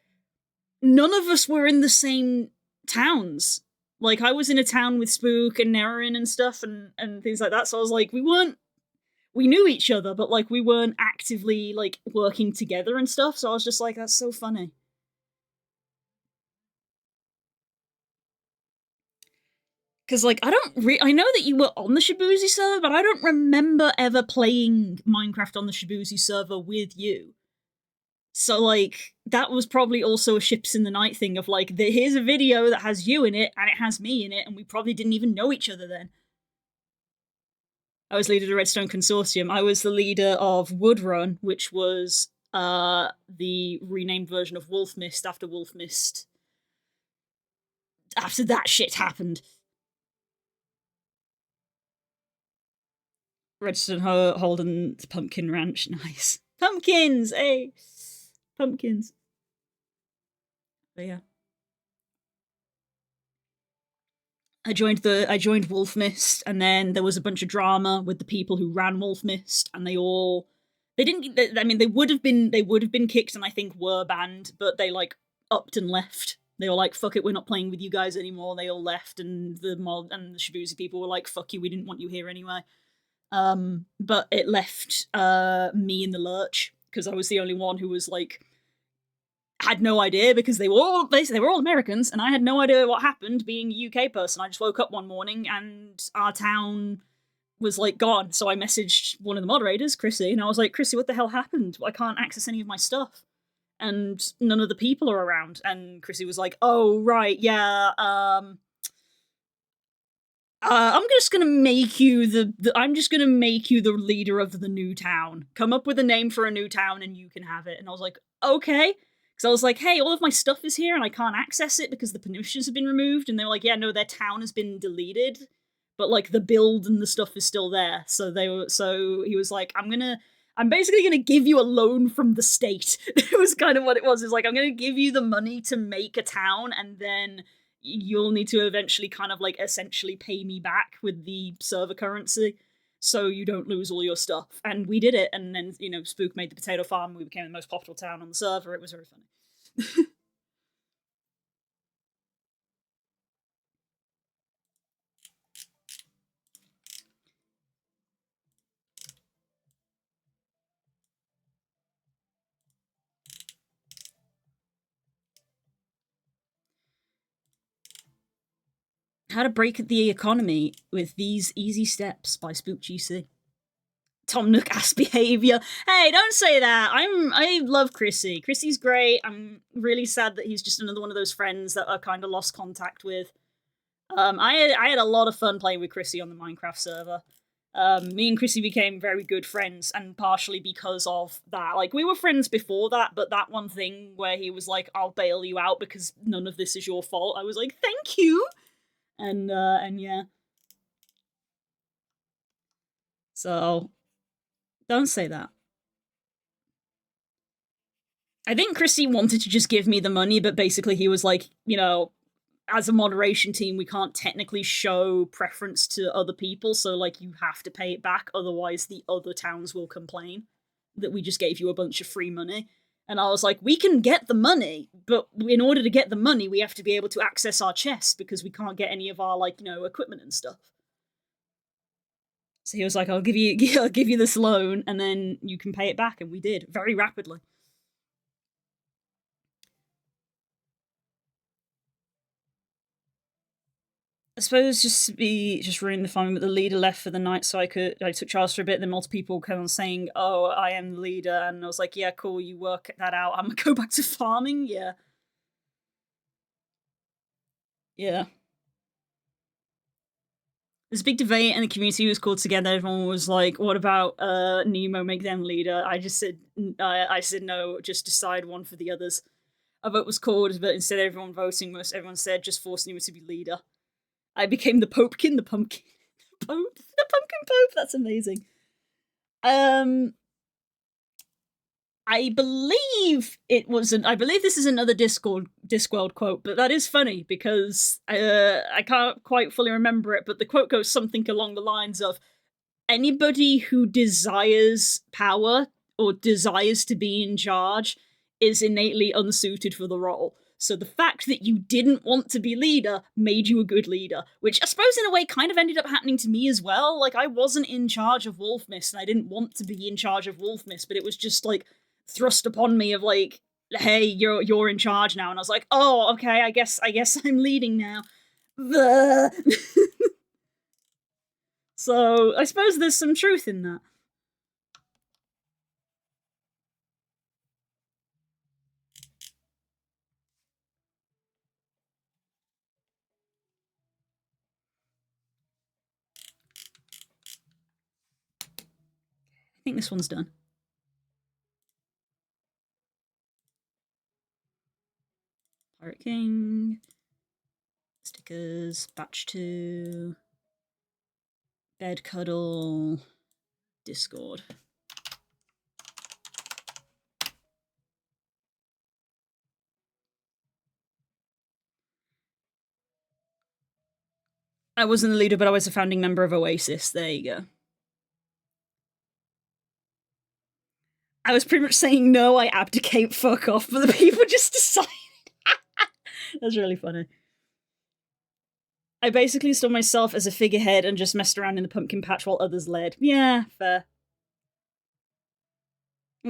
none of us were in the same towns. Like, I was in a town with Spook and Nerin and stuff, and things like that, so I was like, we knew each other, but like we weren't actively like working together and stuff, so I was just like, that's so funny. Because like I know that you were on the Shibuzi server, but I don't remember ever playing Minecraft on the Shibuzi server with you. So like that was probably also a ships in the night thing of like, here's a video that has you in it and it has me in it, and we probably didn't even know each other then. I was leader of the Redstone Consortium. I was the leader of Woodrun, which was the renamed version of Wolfmist after Wolfmist. After that shit happened. Redstone Holden Pumpkin Ranch, nice. Pumpkins, hey! Pumpkins. But yeah. I joined Wolfmist, and then there was a bunch of drama with the people who ran Wolfmist, and they would have been kicked and I think were banned, but they like upped and left. They were like, fuck it, we're not playing with you guys anymore. They all left, and the mod and the Shibuzi people were like, fuck you, we didn't want you here anyway. But it left me in the lurch, because I was the only one who was like, had no idea, because they were all Americans, and I had no idea what happened being a UK person. I just woke up one morning and our town was like gone. So I messaged one of the moderators, Chrissy, and I was like, Chrissy, what the hell happened? I can't access any of my stuff, and none of the people are around. And Chrissy was like, oh right, yeah, I'm just gonna make you the leader of the new town. Come up with a name for a new town and you can have it. And I was like, okay. Because I was like, hey, all of my stuff is here and I can't access it because the permissions have been removed. And they were like, yeah, no, their town has been deleted, but like the build and the stuff is still there. So he was like, I'm basically gonna give you a loan from the state. It was kind of what it was. It's like, I'm gonna give you the money to make a town, and then you'll need to eventually kind of like essentially pay me back with the server currency so you don't lose all your stuff. And we did it, and then, you know, Spook made the potato farm, we became the most popular town on the server. It was very funny. How to Break the Economy with These Easy Steps by Spook GC. Tom Nook ass behavior. Hey, don't say that. I love Chrissy. Chrissy's great. I'm really sad that he's just another one of those friends that I kind of lost contact with. I had a lot of fun playing with Chrissy on the Minecraft server. Me and Chrissy became very good friends, and partially because of that. Like, we were friends before that, but that one thing where he was like, I'll bail you out because none of this is your fault, I was like, thank you! And yeah. So, don't say that. I think Chrissy wanted to just give me the money, but basically he was like, as a moderation team, we can't technically show preference to other people, so like you have to pay it back, otherwise the other towns will complain that we just gave you a bunch of free money. And I was like, we can get the money, but in order to get the money, we have to be able to access our chest because we can't get any of our equipment and stuff. So he was like, I'll give you this loan, and then you can pay it back, and we did very rapidly. I suppose just ruining the fun, but the leader left for the night, so I took charge for a bit. Then multiple people kept on saying, "Oh, I am the leader," and I was like, "Yeah, cool, you work that out. I'm gonna go back to farming." Yeah, yeah. There's a big debate, and the community was called together. Everyone was like, "What about Nemo? Make them leader." I just said, I said no. Just decide one for the others. A vote was called, but instead of everyone voting, everyone said just force Nemo to be leader. I became the Popekin, the pumpkin Pope, the pumpkin Pope. That's amazing. I believe I believe this is another Discworld quote, but that is funny because I can't quite fully remember it, but the quote goes something along the lines of, anybody who desires power or desires to be in charge is innately unsuited for the role. So the fact that you didn't want to be leader made you a good leader, which I suppose in a way kind of ended up happening to me as well. Like, I wasn't in charge of Wolfmist, and I didn't want to be in charge of Wolfmist, but it was just like thrust upon me of like, hey, you're in charge now, and I was like, oh, okay, I guess I'm leading now. So I suppose there's some truth in that. I think this one's done. Pirate King. Stickers. Batch 2. Bed Cuddle. Discord. I wasn't the leader, but I was a founding member of Oasis. There you go. I was pretty much saying, no, I abdicate, fuck off, but the people just decided. That's really funny. I basically saw myself as a figurehead and just messed around in the pumpkin patch while others led. Yeah, fair.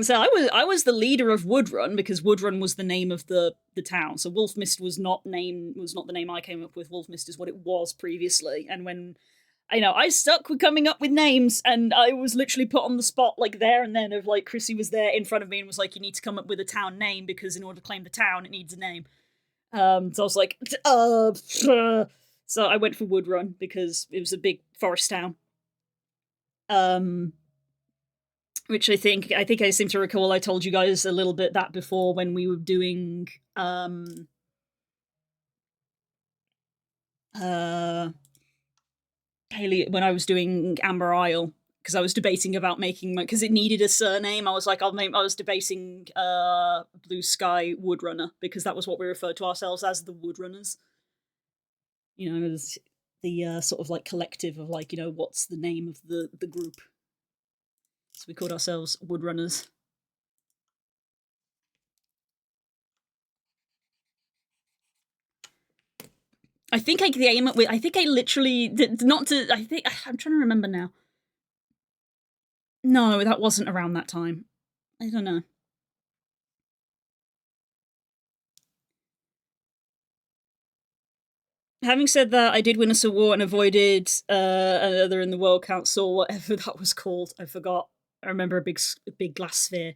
So I was the leader of Woodrun because Woodrun was the name of the town. So Wolfmist was not the name I came up with. Wolfmist is what it was previously. And when I stuck with coming up with names, and I was literally put on the spot like there and then of like Chrissy was there in front of me and was like, you need to come up with a town name because in order to claim the town it needs a name. So I was like, so I went for Woodrun because it was a big forest town. Which I think I seem to recall I told you guys a little bit that before when we were doing Haley, when I was doing Amber Isle, because I was debating about making because it needed a surname. I was like, I was debating Blue Sky Woodrunner because that was what we referred to ourselves as, the Woodrunners. As the sort of like collective of like, what's the name of the group. So we called ourselves Woodrunners. I think I came up with. I think I literally did not to. I think I'm trying to remember now. No, that wasn't around that time. I don't know. Having said that, I did win a award and avoided another in the World Council, whatever that was called. I forgot. I remember a big glass sphere.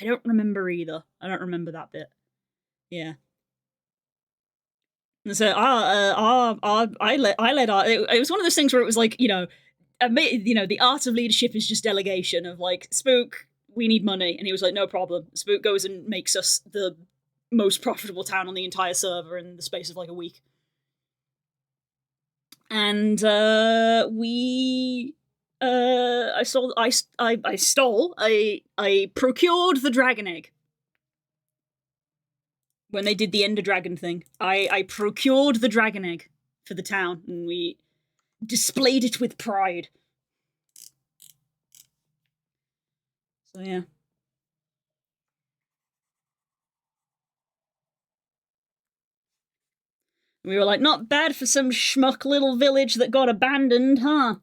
I don't remember either. I don't remember that bit. Yeah. And so I led art. It was one of those things where it was like, the art of leadership is just delegation of like, Spook, we need money. And he was like, no problem. Spook goes and makes us the most profitable town on the entire server in the space of like a week. And we I procured the dragon egg. When they did the Ender Dragon thing, I procured the dragon egg for the town, and we displayed it with pride. So yeah. We were like, not bad for some schmuck little village that got abandoned, huh?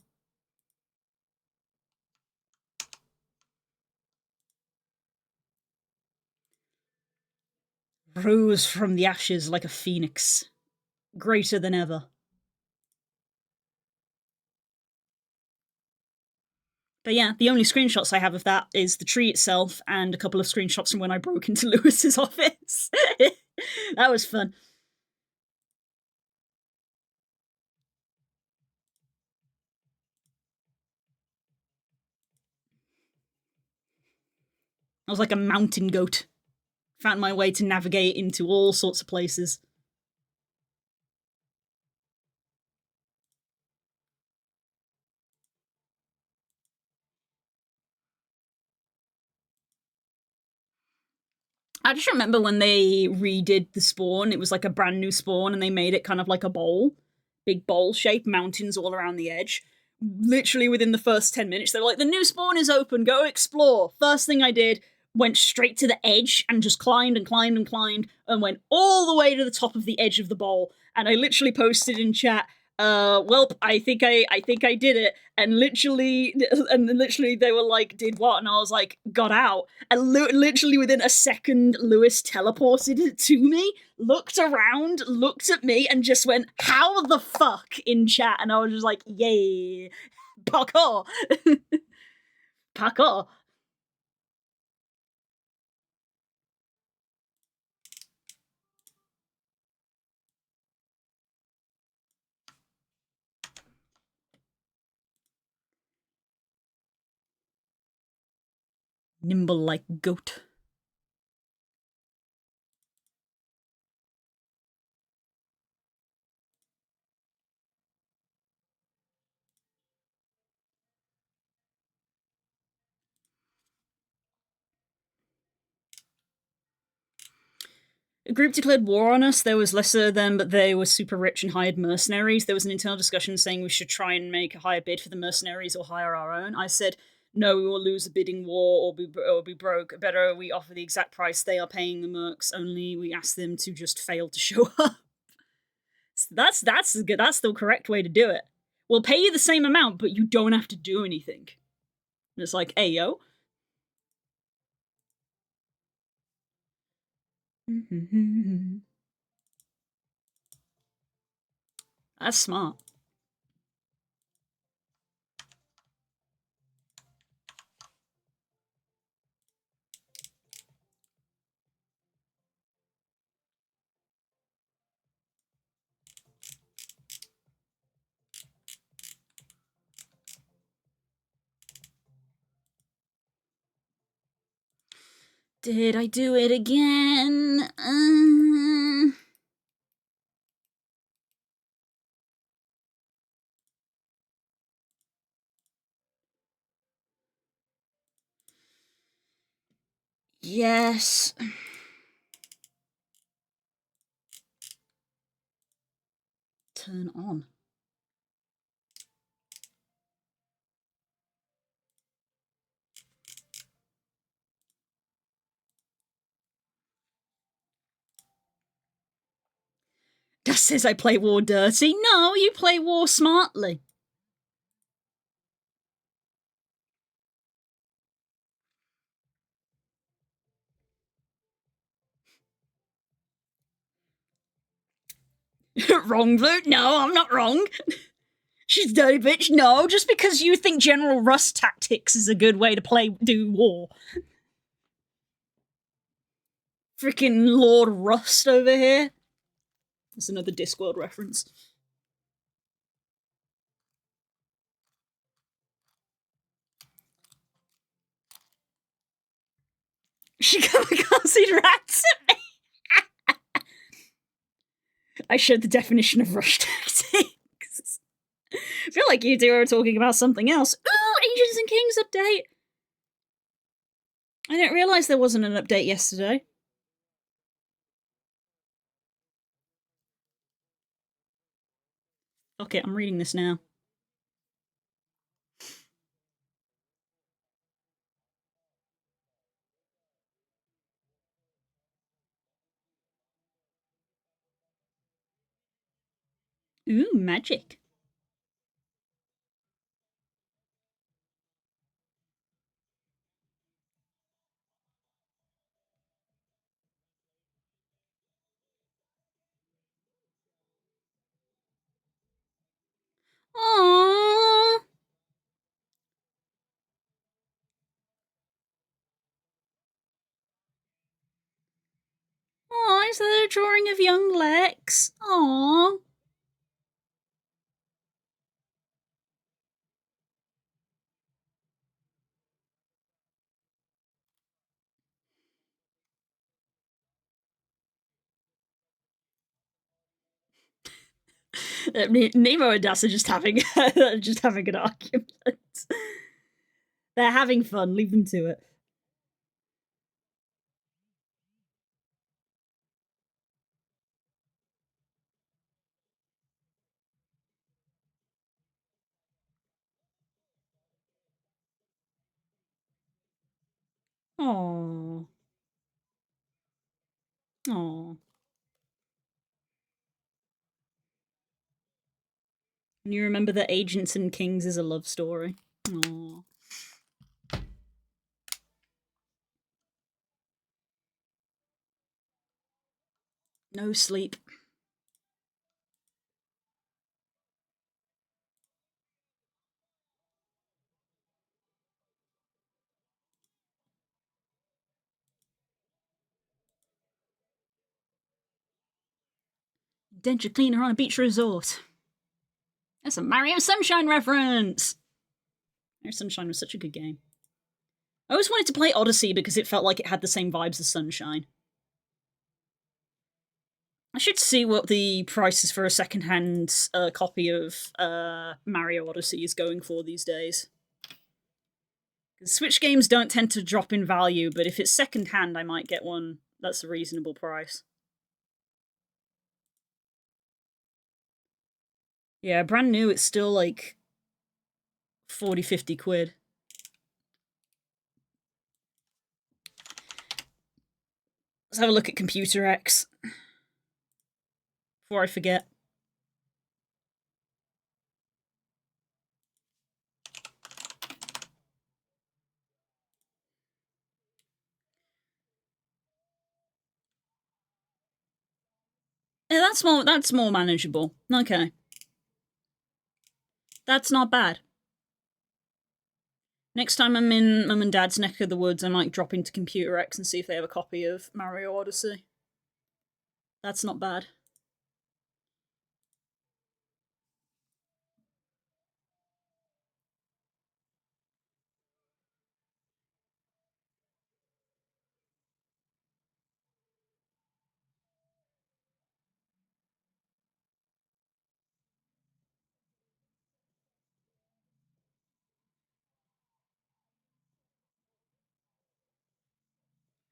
Rose from the ashes like a phoenix, greater than ever. But yeah, the only screenshots I have of that is the tree itself and a couple of screenshots from when I broke into Lewis's office. That was fun. I was like a mountain goat. Found my way to navigate into all sorts of places. I just remember when they redid the spawn, it was like a brand new spawn and they made it kind of like a bowl. Big bowl shape, mountains all around the edge. Literally within the first 10 minutes, they were like, the new spawn is open, go explore. First thing I did, went straight to the edge and just climbed and climbed and climbed and went all the way to the top of the edge of the bowl. And I literally posted in chat, welp, I think I did it. And literally they were like, did what? And I was like, got out. And literally within a second, Lewis teleported to me, looked around, looked at me, and just went, how the fuck, in chat. And I was just like, yay, parkour. Parkour. Nimble like goat. A group declared war on us. There was lesser of them, but they were super rich and hired mercenaries. There was an internal discussion saying we should try and make a higher bid for the mercenaries or hire our own. I said, no, we will lose a bidding war or be broke. Better we offer the exact price they are paying the mercs, only we ask them to just fail to show up. So that's the correct way to do it. We'll pay you the same amount, but you don't have to do anything. And it's like, hey, yo. That's smart. Did I do it again? Yes. Turn on. That says I play war dirty. No, you play war smartly. Wrong, Blue? No, I'm not wrong. She's dirty bitch. No, just because you think General Rust tactics is a good way to do war. Freaking Lord Rust over here. That's another Discworld reference. She kamikaze rats at me. I showed the definition of rush tactics. I feel like you two are talking about something else. and Kings update. I didn't realise there wasn't an update yesterday. Okay, I'm reading this now. Ooh, magic. Aww. Aww, is that a drawing of young Lex? Aww. Nemo and Das are just having an argument. They're having fun. Leave them to it. Aww. Aww. And you remember that Agents and Kings is a love story. Aww. No sleep. Denture cleaner on a beach resort. That's a Mario Sunshine reference! Mario Sunshine was such a good game. I always wanted to play Odyssey because it felt like it had the same vibes as Sunshine. I should see what the prices for a second-hand copy of Mario Odyssey is going for these days. Switch games don't tend to drop in value, but if it's second-hand, I might get one that's a reasonable price. Yeah, brand new, it's still like 40-50 quid. Let's have a look at Computer X before I forget. Yeah, that's more manageable. Okay. That's not bad. Next time I'm in Mum and Dad's neck of the woods, I might drop into Computer X and see if they have a copy of Mario Odyssey. That's not bad.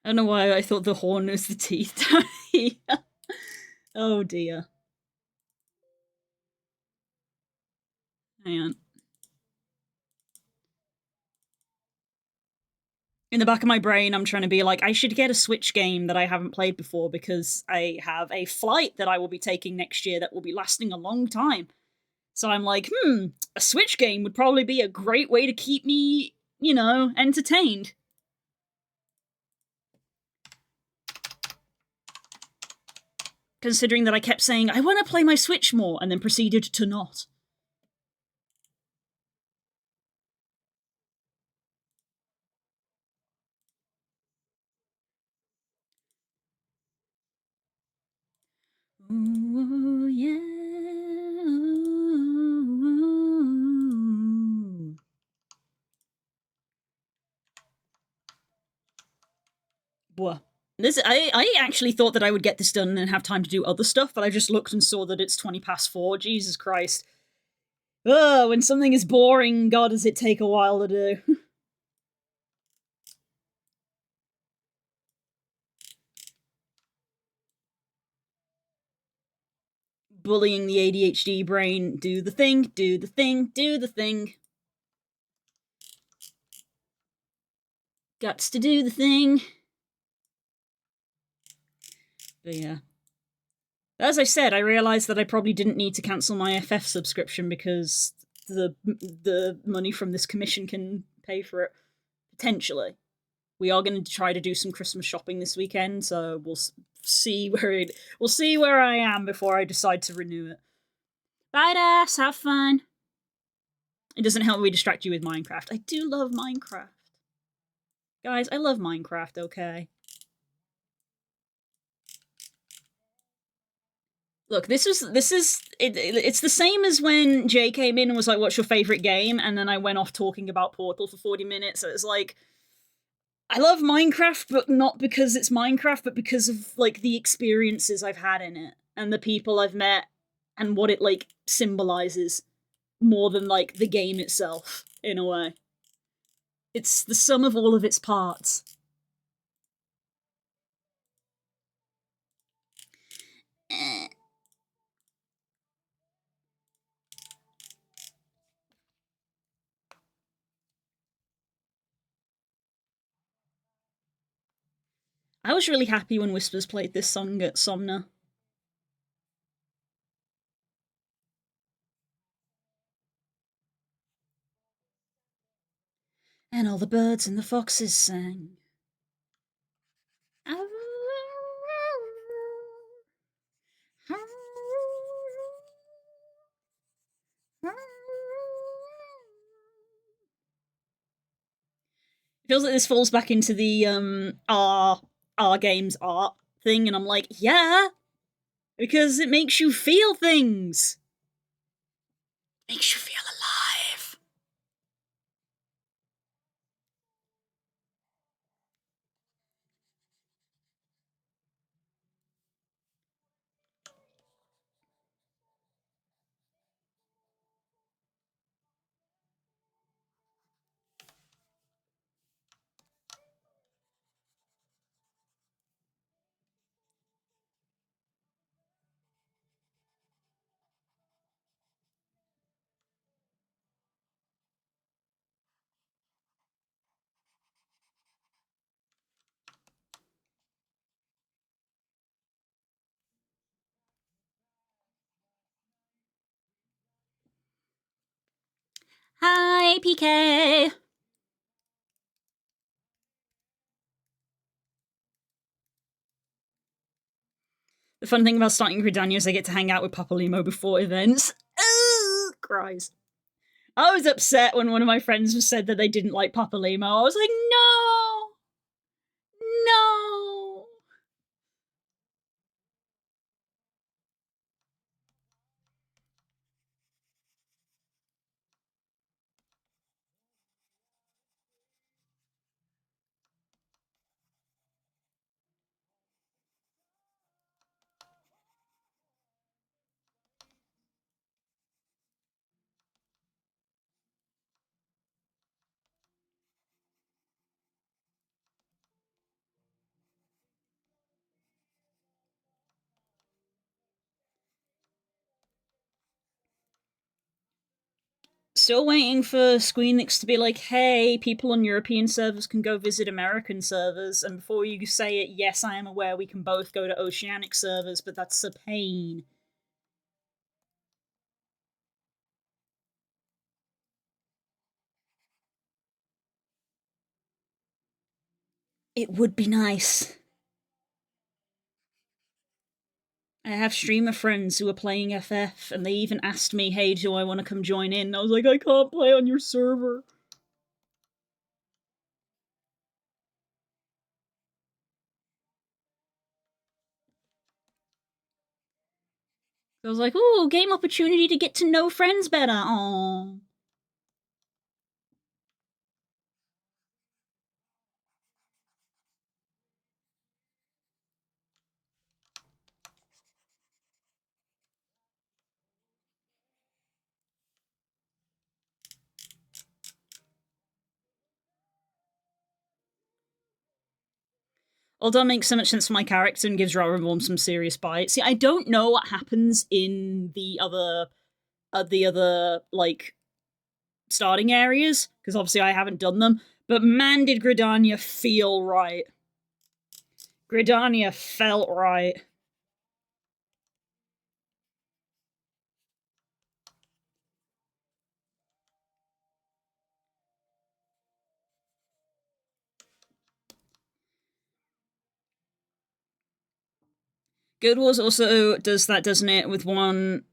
I don't know why I thought the horn was the teeth. Oh dear. Hang on. In the back of my brain, I'm trying to be like, I should get a Switch game that I haven't played before because I have a flight that I will be taking next year that will be lasting a long time. So I'm like, a Switch game would probably be a great way to keep me, entertained. Considering that I kept saying, I want to play my Switch more, and then proceeded to not. Ooh, yeah. Ooh. What? I actually thought that I would get this done and have time to do other stuff, but I just looked and saw that it's 4:20. Jesus Christ. Ugh, when something is boring, God, does it take a while to do. Bullying the ADHD brain. Do the thing, do the thing, do the thing. Gots to do the thing. But yeah. As I said, I realized that I probably didn't need to cancel my FF subscription because the money from this commission can pay for it potentially. We are going to try to do some Christmas shopping this weekend, so we'll see where I am before I decide to renew it. Bye, Dass. Have fun. It doesn't help me distract you with Minecraft. I do love Minecraft, guys. I love Minecraft. Okay. Look, it's the same as when Jay came in and was like, "What's your favorite game?" And then I went off talking about Portal for 40 minutes. So it's like, I love Minecraft, but not because it's Minecraft, but because of like the experiences I've had in it and the people I've met and what it like symbolizes more than like the game itself in a way. It's the sum of all of its parts. I was really happy when Whispers played this song at Somna. And all the birds and the foxes sang. It feels like this falls back into the our games art thing, and I'm like, yeah, because it makes you feel things. Makes you feel alive. Hi, PK. The fun thing about starting Gridania is I get to hang out with Papa Limo before events. Ugh, cries. I was upset when one of my friends said that they didn't like Papa Limo. I was like, no, no. Still waiting for Squeenix to be like, hey, people on European servers can go visit American servers, and before you say it, yes, I am aware we can both go to Oceanic servers, but that's a pain. It would be nice. I have streamer friends who are playing FF, and they even asked me, hey, do I want to come join in? And I was like, I can't play on your server. I was like, ooh, game opportunity to get to know friends better. Aww. Although it makes so much sense for my character and gives Raravorm some serious bites. See, I don't know what happens in the other like starting areas because obviously I haven't done them. But man, did Gridania feel right. Gridania felt right. Guild Wars also does that, doesn't it? With one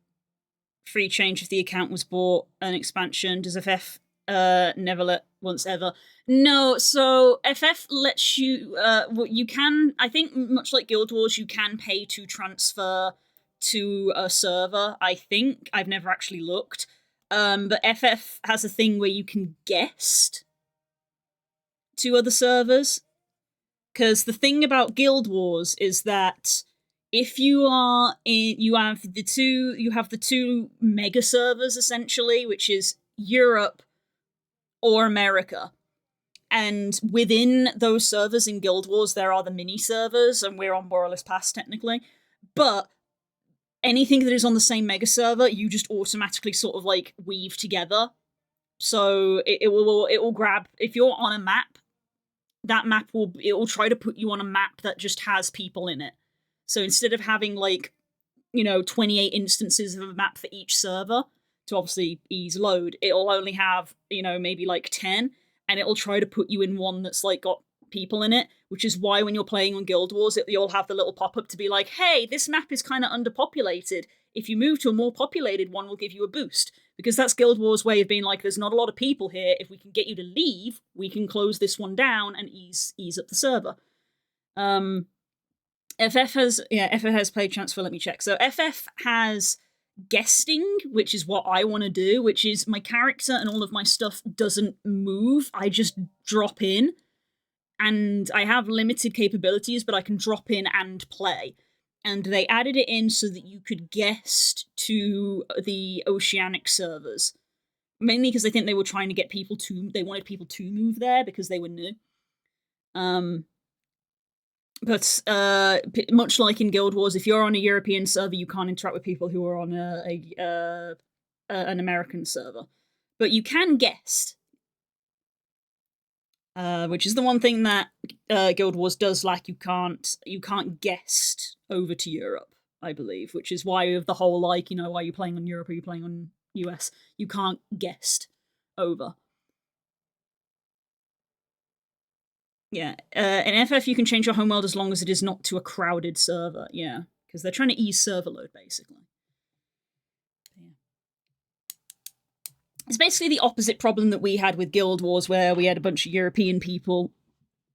free change if the account was bought an expansion. Does FF never let once ever? No, so FF lets you you can, I think much like Guild Wars, you can pay to transfer to a server, I think. I've never actually looked. But FF has a thing where you can guest to other servers. Because the thing about Guild Wars is that if you are in, you have the two mega servers essentially, which is Europe or America. And within those servers in Guild Wars, there are the mini servers, and we're on Borderless Pass technically. But anything that is on the same mega server, you just automatically sort of like weave together. So it will grab, if you're on a map, that map will try to put you on a map that just has people in it. So instead of having like, 28 instances of a map for each server to obviously ease load, it'll only have, maybe like 10, and it'll try to put you in one that's like got people in it, which is why when you're playing on Guild Wars, you'll have the little pop-up to be like, hey, this map is kind of underpopulated. If you move to a more populated one, we'll give you a boost. Because that's Guild Wars' way of being like, there's not a lot of people here. If we can get you to leave, we can close this one down and ease up the server. FF has played transfer. Let me check. So FF has guesting, which is what I want to do, which is my character and all of my stuff doesn't move. I just drop in, and I have limited capabilities, but I can drop in and play. And they added it in so that you could guest to the oceanic servers. Mainly because I think they were trying to get they wanted people to move there because they were new. But much like in Guild Wars, if you're on a European server, you can't interact with people who are on an American server. But you can guest. Which is the one thing that Guild Wars does lack. You can't guest over to Europe, I believe, which is why of the whole like, are you playing on Europe or are you playing on US? You can't guest over. Yeah, in FF you can change your homeworld as long as it is not to a crowded server. Yeah, because they're trying to ease server load basically. Yeah. It's basically the opposite problem that we had with Guild Wars, where we had a bunch of European people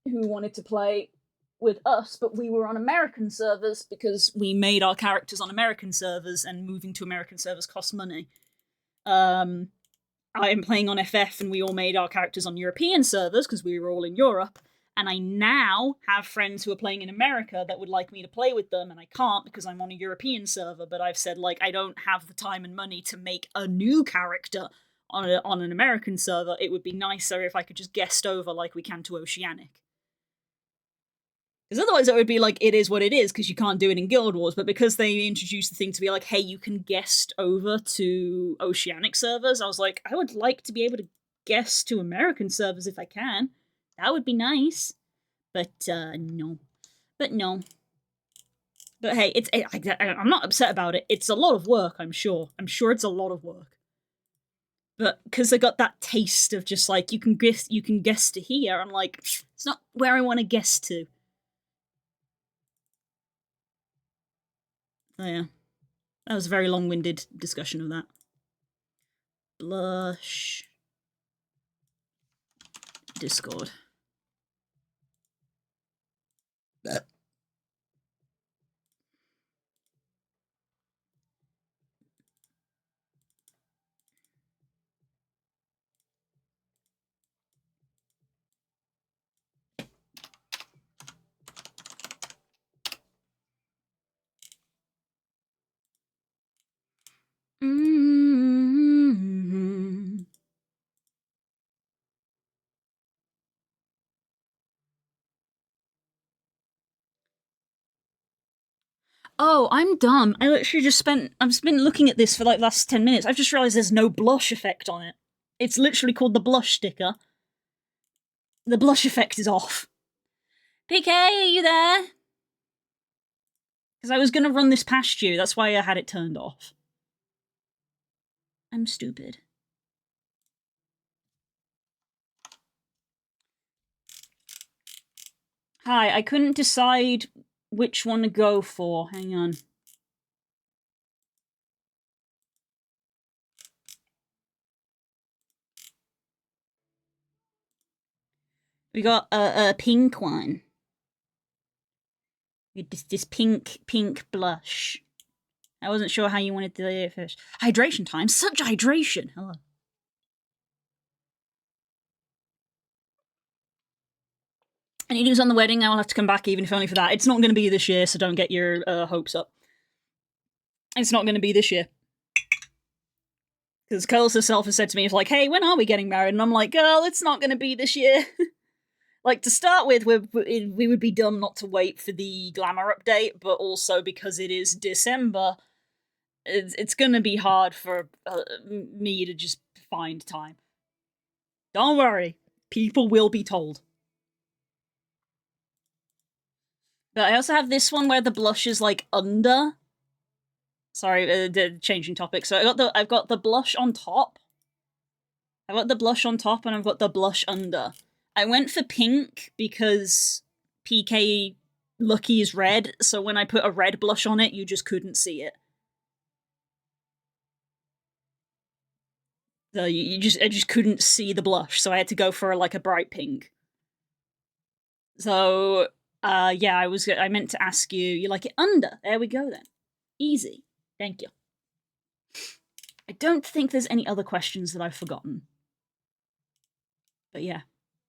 who wanted to play with us, but we were on American servers because we made our characters on American servers, and moving to American servers costs money. I am playing on FF, and we all made our characters on European servers because we were all in Europe. And I now have friends who are playing in America that would like me to play with them, and I can't because I'm on a European server. But I've said, like, I don't have the time and money to make a new character on an American server. It would be nicer if I could just guest over like we can to Oceanic. Because otherwise it would be like, it is what it is, because you can't do it in Guild Wars. But because they introduced the thing to be like, hey, you can guest over to Oceanic servers, I was like, I would like to be able to guest to American servers if I can. That would be nice. But no. But no. But hey, I'm not upset about it. It's a lot of work, I'm sure. I'm sure it's a lot of work. But because I got that taste of just like, you can guest to here, I'm like, it's not where I want to guest to. Oh yeah. That was a very long-winded discussion of that. Blush. Discord. Oh, I'm dumb. I literally just I've been looking at this for like the last 10 minutes. I've just realised there's no blush effect on it. It's literally called the blush sticker. The blush effect is off. PK, are you there? Because I was gonna run this past you, that's why I had it turned off. I'm stupid. Hi, I couldn't decide which one to go for. Hang on. We got a pink one. This pink blush. I wasn't sure how you wanted to do it first. Hydration time? Such hydration! Hello. Any news on the wedding? I will have to come back even if only for that. It's not going to be this year, so don't get your hopes up. It's not going to be this year. Because Curls herself has said to me, it's like, hey, when are we getting married? And I'm like, girl, it's not going to be this year. Like, to start with, we would be dumb not to wait for the glamour update, but also because it is December, it's going to be hard for me to just find time. Don't worry. People will be told. But I also have this one where the blush is, like, under. Sorry, changing topic. So I've got the blush on top. I've got the blush on top and I've got the blush under. I went for pink because PK Lucky is red, so when I put a red blush on it, you just couldn't see it. So I just couldn't see the blush, so I had to go for like a bright pink. So yeah, I meant to ask you. You like it under? There we go then. Easy. Thank you. I don't think there's any other questions that I've forgotten. But yeah,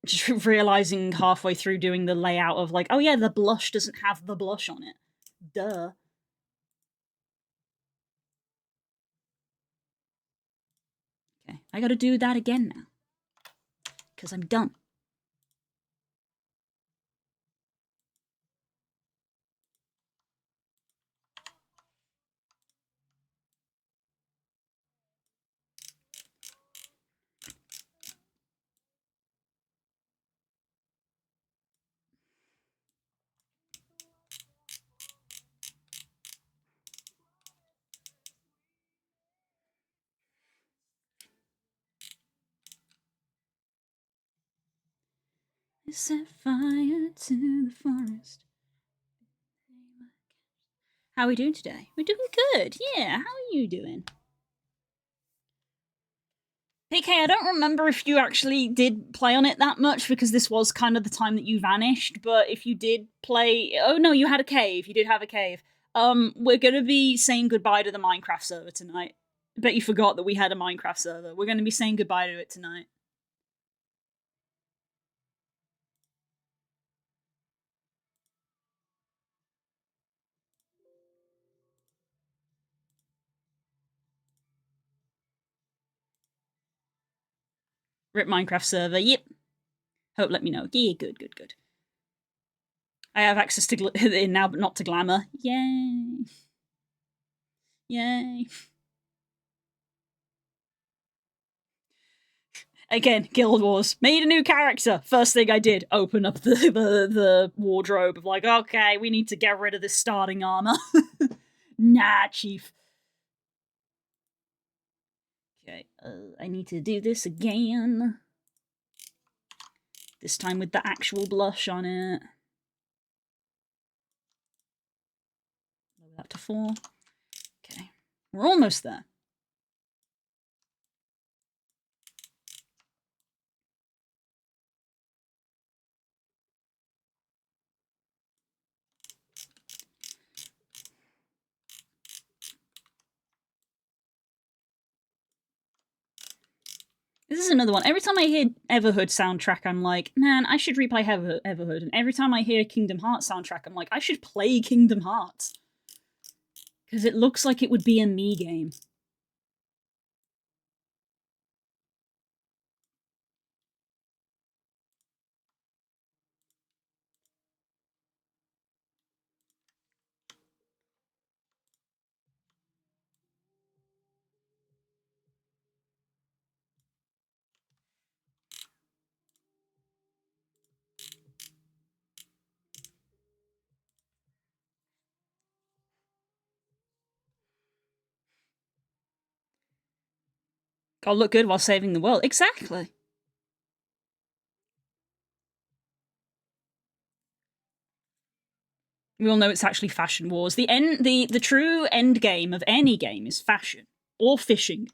just realizing halfway through doing the layout of like, oh yeah, the blush doesn't have the blush on it. Duh. Okay, I gotta do that again now. Because I'm dumb. Set fire to the forest. How are we doing today? We're doing good. Yeah, how are you doing? PK, I don't remember if you actually did play on it that much because this was kind of the time that you vanished, but if you did play... Oh no, you had a cave. You did have a cave. We're gonna be saying goodbye to the Minecraft server tonight. I bet you forgot that we had a Minecraft server. We're gonna be saying goodbye to it tonight. Rip Minecraft server, yep. Hope let me know. Yeah, good, good, good. I have access to it now, but not to glamour. Yay. Yay. Again, Guild Wars. Made a new character. First thing I did, open up the wardrobe of like, okay, we need to get rid of this starting armor. Nah, chief. Okay, I need to do this again. This time with the actual blush on it. Lower that to 4. Okay, we're almost there. This is another one. Every time I hear Everhood soundtrack, I'm like, man, I should replay Everhood. And every time I hear Kingdom Hearts soundtrack, I'm like, I should play Kingdom Hearts. Because it looks like it would be a me game. Gotta look good while saving the world. Exactly. We all know it's actually fashion wars. The true end game of any game is fashion. Or fishing.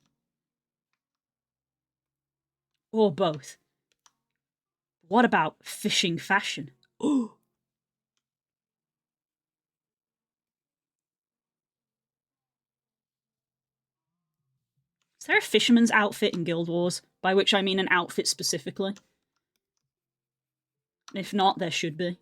Or both. What about fishing fashion? Oh. Is there a fisherman's outfit in Guild Wars? By which I mean an outfit specifically. If not, there should be.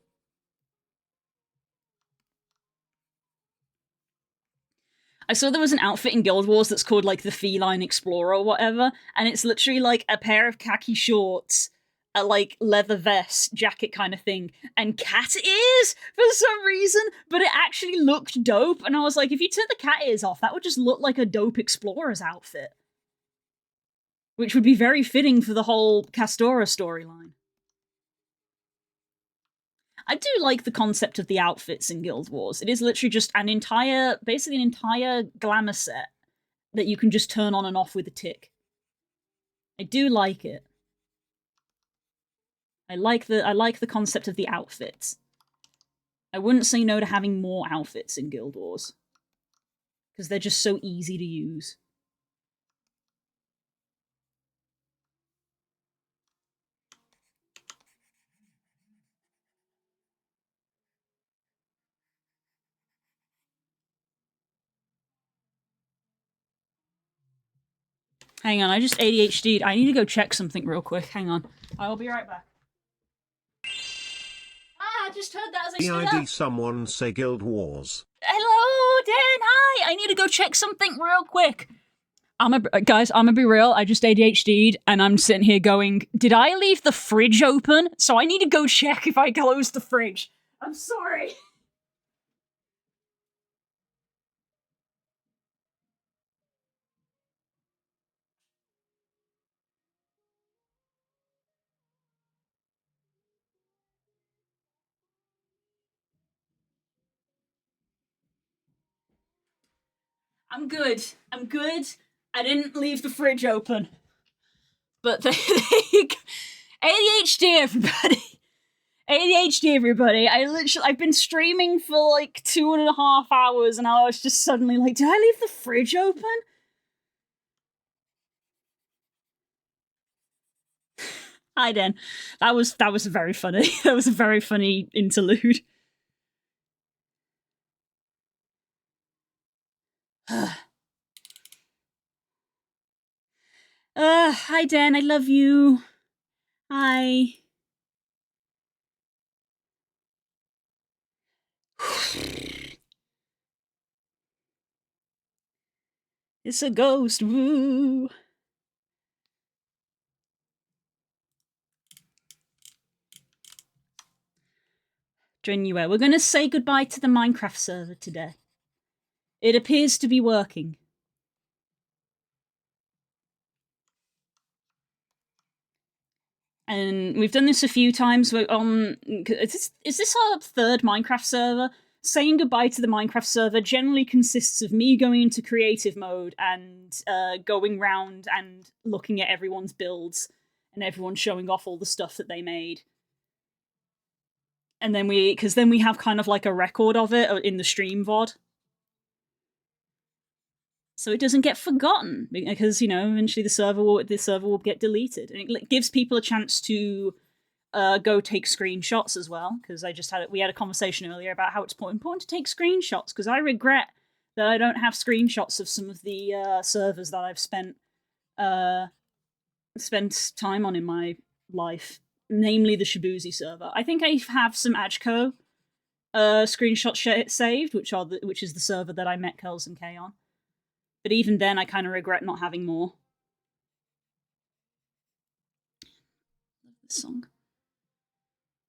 I saw there was an outfit in Guild Wars that's called like the Feline Explorer or whatever, and it's literally like a pair of khaki shorts, a like leather vest, jacket kind of thing, and cat ears for some reason, but it actually looked dope, and I was like, if you took the cat ears off, that would just look like a dope explorer's outfit. Which would be very fitting for the whole Castora storyline. I do like the concept of the outfits in Guild Wars. It is literally just basically an entire glamour set that you can just turn on and off with a tick. I do like it. I like the concept of the outfits. I wouldn't say no to having more outfits in Guild Wars. Because they're just so easy to use. Hang on, I just ADHD'd. I need to go check something real quick. Hang on. I will be right back. I just heard that as I stood up. Someone say Guild Wars. Hello, Dan, hi! I need to go check something real quick. Guys, I'm gonna be real, I just ADHD'd, and I'm sitting here going, did I leave the fridge open? So I need to go check if I closed the fridge. I'm sorry. I'm good. I'm good. I didn't leave the fridge open. But ADHD, everybody. ADHD, everybody. I've been streaming for like 2.5 hours, and I was just suddenly like, did I leave the fridge open? Hi, Dan. That was very funny. That was a very funny interlude. Hi, Dan. I love you. Hi. It's a ghost. Woo. Drenue, we're going to say goodbye to the Minecraft server today. It appears to be working. And we've done this a few times. Is this our third Minecraft server? Saying goodbye to the Minecraft server generally consists of me going into creative mode and going round and looking at everyone's builds and everyone showing off all the stuff that they made. And then we have kind of like a record of it in the stream VOD. So it doesn't get forgotten, because, you know, eventually the server will get deleted. And it gives people a chance to go take screenshots as well, because we had a conversation earlier about how it's important to take screenshots, because I regret that I don't have screenshots of some of the servers that I've spent time on in my life, namely the Shibuzi server. I think I have some Ajko screenshots saved, which is the server that I met Curls and K on. But even then, I kind of regret not having more. Love this song.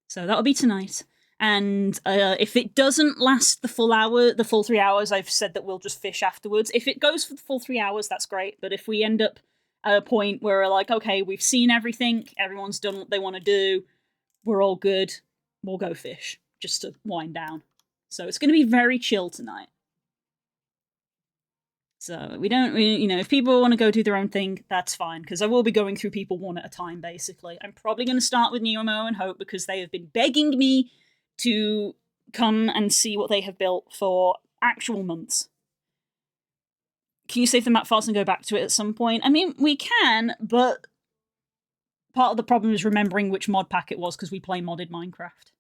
So that'll be tonight. And if it doesn't last the full 3 hours, I've said that we'll just fish afterwards. If it goes for the full 3 hours, that's great. But if we end up at a point where we're like, okay, we've seen everything, everyone's done what they want to do, we're all good, we'll go fish, just to wind down. So it's going to be very chill tonight. So if people want to go do their own thing, that's fine, because I will be going through people one at a time, basically. I'm probably going to start with Nemo and Hope, because they have been begging me to come and see what they have built for actual months. Can you save the map files and go back to it at some point? I mean, we can, but part of the problem is remembering which mod pack it was, because we play modded Minecraft.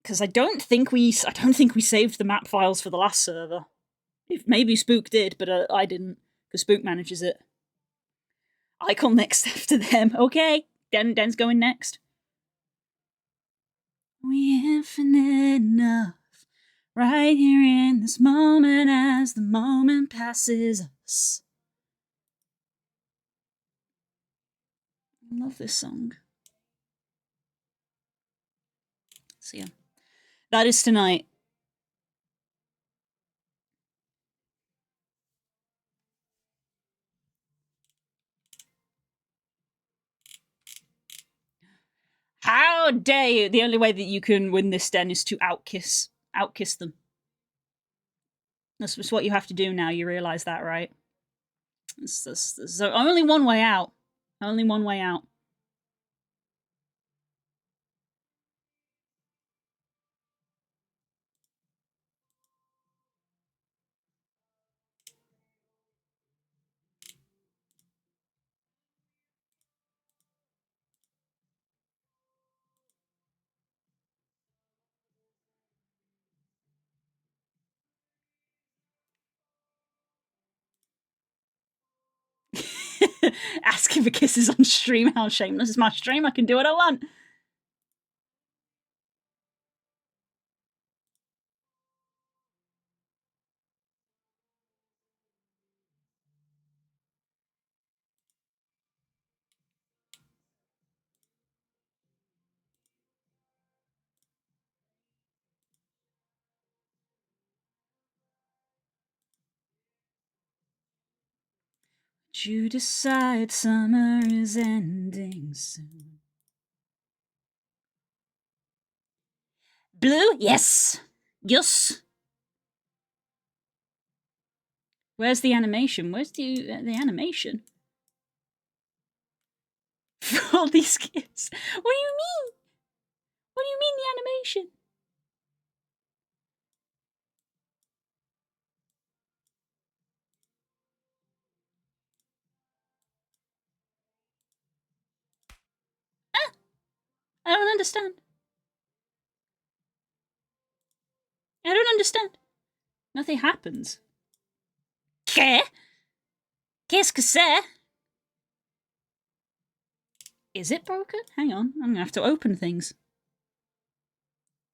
Because I don't think we saved the map files for the last server. If maybe Spook did, but I didn't, because Spook manages it. I come next after them. Okay, Den's going next. We infinite enough, right here in this moment as the moment passes us. I love this song. So yeah, that is tonight. How dare you! The only way that you can win this, Den, is to outkiss them. That's just what you have to do now. You realise that, right? There's only one way out. Only one way out. Asking for kisses on stream. How shameless is my stream? I can do what I want. You decide summer is ending soon. Blue? Yes. Yes. Where's the animation? Where's the animation? For all these kids. What do you mean? What do you mean the animation? I don't understand. I don't understand. Nothing happens. Qu'est-ce que c'est? Is it broken? Hang on, I'm gonna have to open things.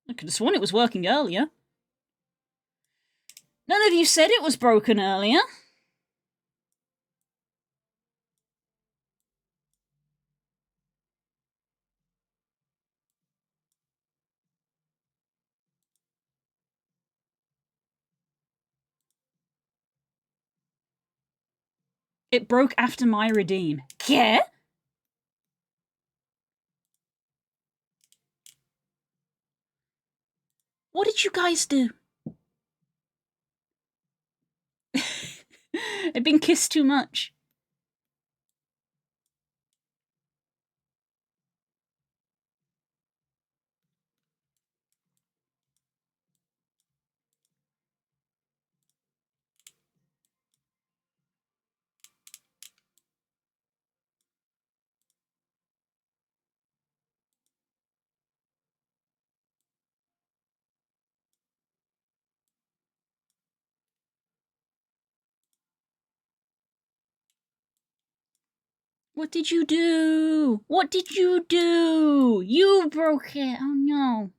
I could have sworn it was working earlier. None of you said it was broken earlier. It broke after my redeem. Yeah? What did you guys do? I've been kissed too much. What did you do? What did you do? You broke it. Oh no.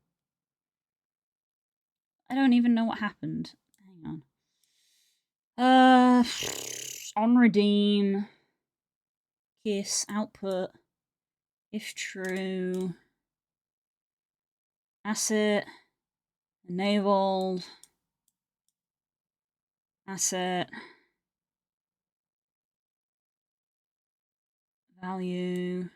I don't even know what happened. Hang on. On redeem. Kiss. Output. If true. Asset. Enabled. Asset. Value.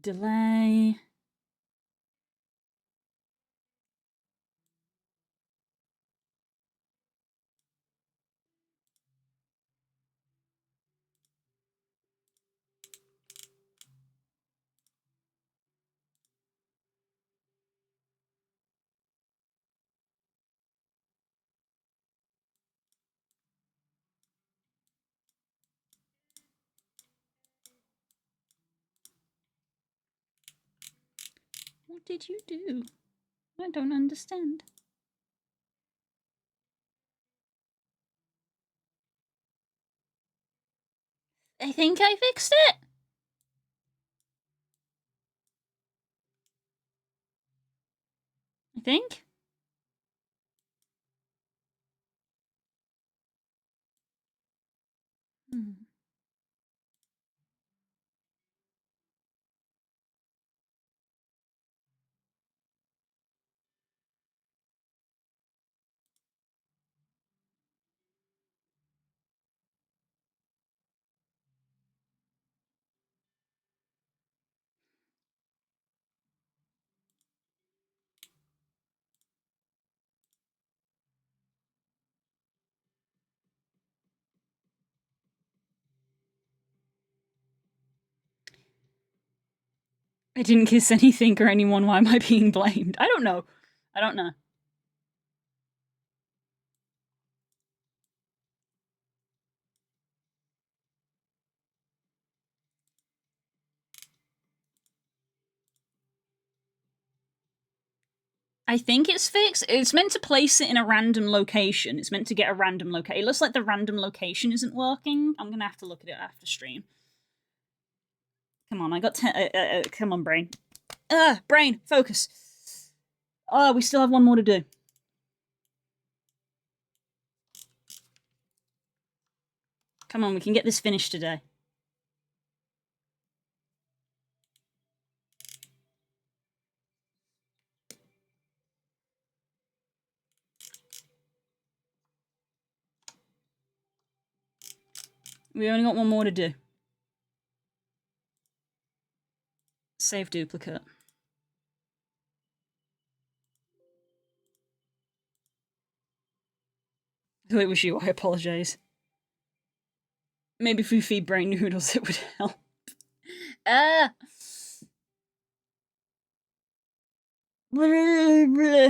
Delay. What did you do? I don't understand. I think I fixed it. I think. Hmm. I didn't kiss anything or anyone. Why am I being blamed? I don't know. I don't know. I think it's fixed. It's meant to place it in a random location. It's meant to get a random location. It looks like the random location isn't working. I'm gonna have to look at it after stream. Come on, I got come on, brain. Brain, focus. Oh, we still have one more to do. Come on, we can get this finished today. We only got one more to do. Save duplicate. Oh, it was you. I apologize. Maybe if we feed brain noodles, it would help.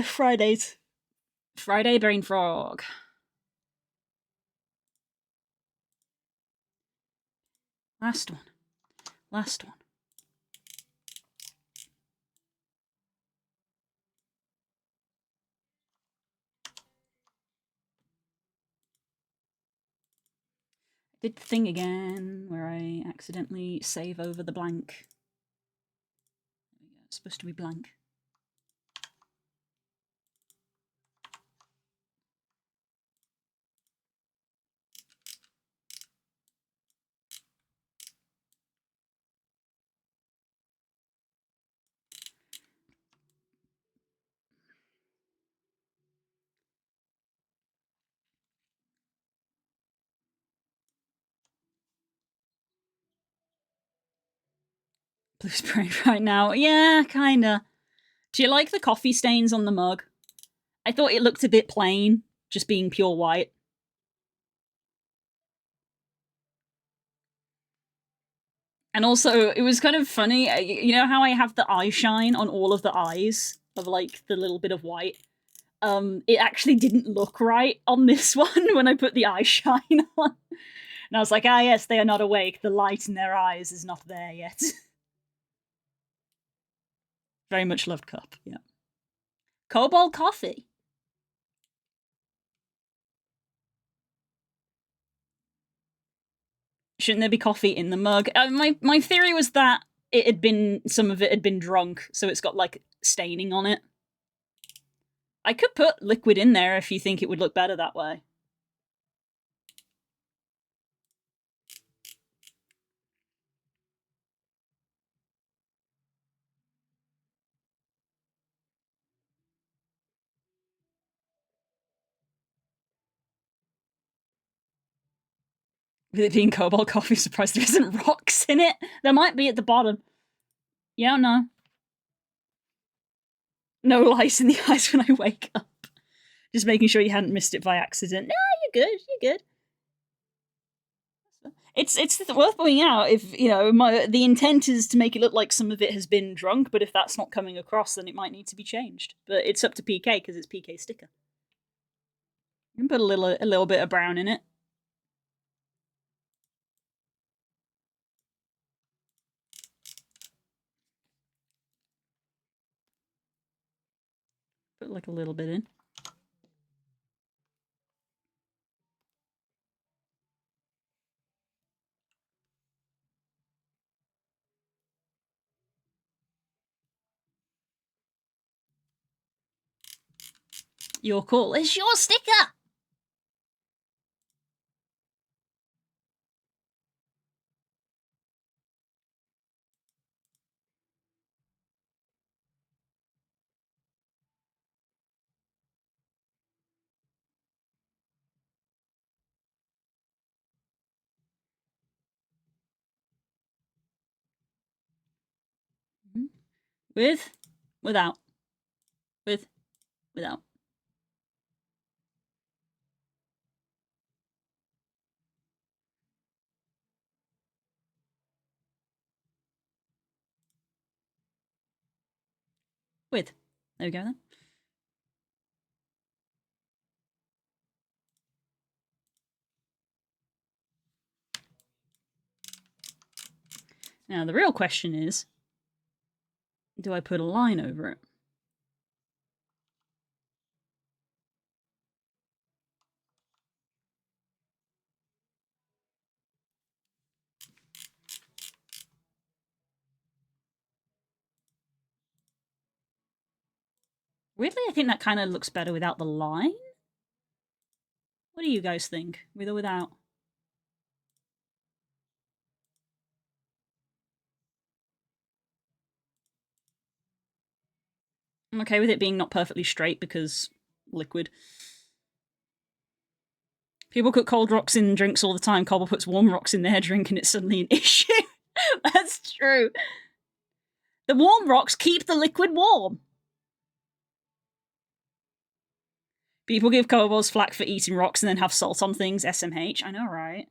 Fridays. Friday brain frog. Last one. Last one. Did the thing again where I accidentally save over the blank. It's supposed to be blank. Blue's brain right now. Yeah, kinda. Do you like the coffee stains on the mug? I thought it looked a bit plain, just being pure white. And also, it was kind of funny. You know how I have the eye shine on all of the eyes of like the little bit of white? It actually didn't look right on this one when I put the eye shine on. And I was like, ah, yes, they are not awake. The light in their eyes is not there yet. Very much loved cup, yeah. Cobalt coffee. Shouldn't there be coffee in the mug? My theory was that it had been, some of it had been drunk, so it's got like staining on it. I could put liquid in there if you think it would look better that way. With it being cobalt coffee, surprised there isn't rocks in it. There might be at the bottom. You don't know. No lice in the eyes when I wake up. Just making sure you hadn't missed it by accident. No, you're good. You're good. It's worth pointing out if the intent is to make it look like some of it has been drunk, but if that's not coming across, then it might need to be changed. But it's up to PK because it's PK sticker. You can put a little bit of brown in it. Put like a little bit in. Your call. It's your sticker! With, without. With, without. With. There we go then. Now the real question is, do I put a line over it? Weirdly, I think that kind of looks better without the line. What do you guys think? With or without? I'm okay with it being not perfectly straight because liquid. People put cold rocks in drinks all the time. Cobble puts warm rocks in their drink and it's suddenly an issue. That's true. The warm rocks keep the liquid warm. People give kobolds flack for eating rocks and then have salt on things. SMH. I know, right?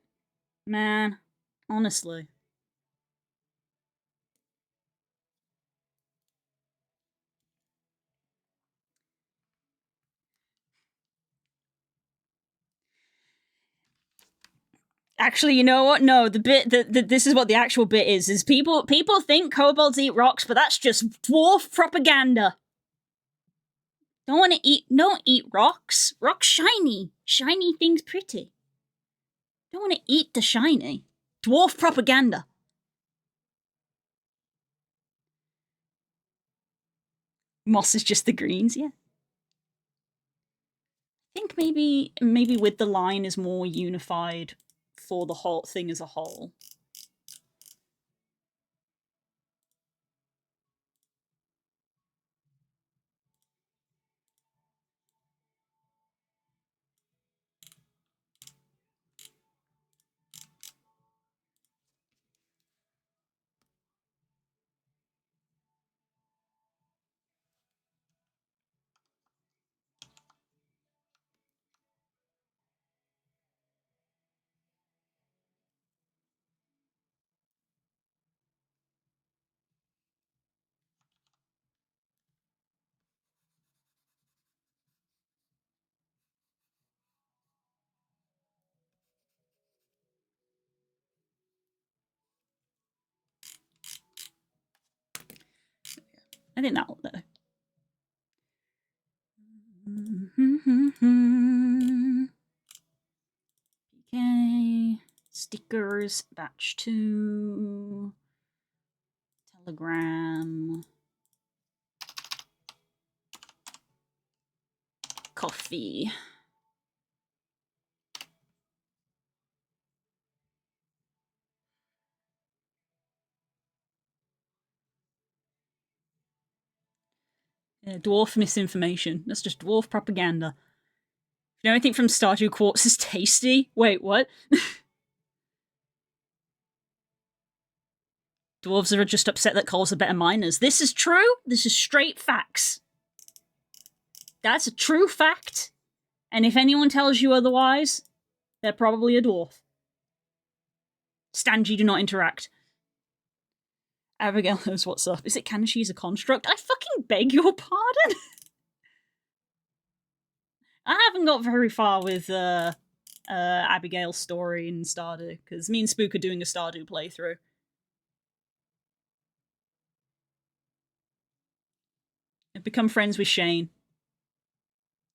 Man, honestly. Actually, you know what? No, the bit that this is what the actual bit is people think kobolds eat rocks, but that's just dwarf propaganda. Don't eat rocks. Rocks shiny. Shiny things pretty. Don't want to eat the shiny. Dwarf propaganda. Moss is just the greens, yeah. I think maybe with the line is more unified for the whole thing as a whole. I think that'll do. Okay. Stickers, batch 2. Telegram. Coffee. Dwarf misinformation. That's just dwarf propaganda. You know anything from Stardew Quartz is tasty? Wait, what? Dwarves are just upset that Cole's are better miners. This is true. This is straight facts. That's a true fact. And if anyone tells you otherwise, they're probably a dwarf. Stangy, do not interact. Abigail knows what's up. Is it canon she's a construct? I fucking beg your pardon? I haven't got very far with Abigail's story in Stardew, because me and Spook are doing a Stardew playthrough. I've become friends with Shane.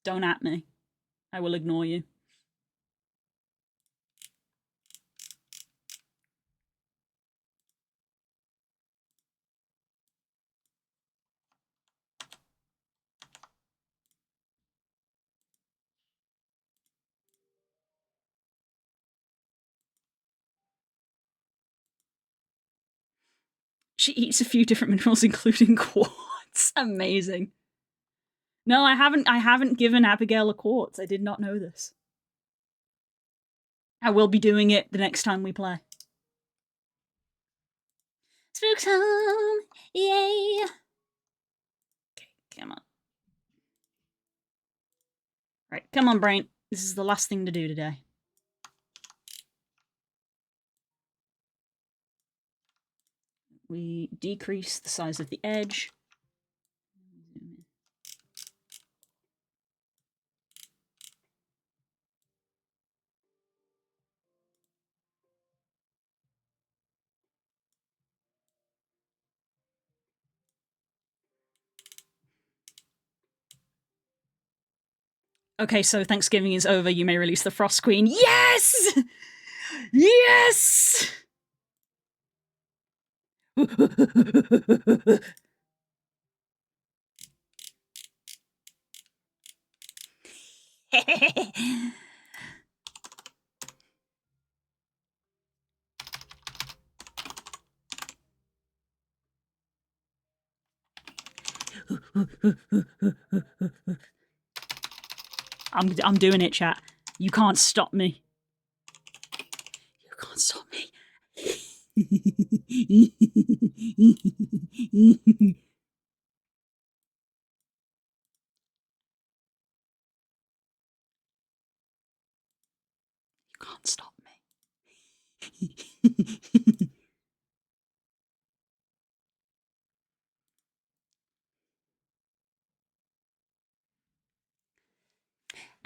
Don't at me. I will ignore you. She eats a few different minerals, including quartz. Amazing. No, I haven't given Abigail a quartz. I did not know this. I will be doing it the next time we play. Spook's home! Yay! Okay, come on. Right, come on, brain. This is the last thing to do today. We decrease the size of the edge. Okay, so Thanksgiving is over. You may release the Frost Queen. Yes! Yes! I'm doing it, chat. You can't stop me. You can't stop me. You can't stop me.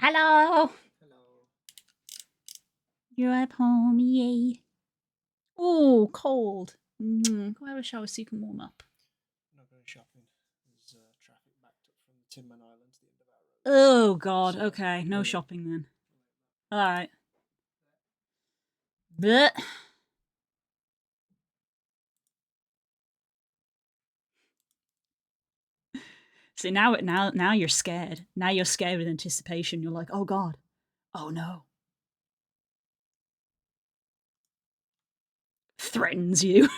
Hello. Hello. You're at home, yay. Oh, cold. Go have a shower so you can warm up. Not going shopping. There's traffic backed up from the Tinman Island to the end of our road. Oh, God. So, okay, no yeah. shopping then. Alright. But see, now you're scared. Now you're scared with anticipation. You're like, oh, God. Oh, no. Threatens you.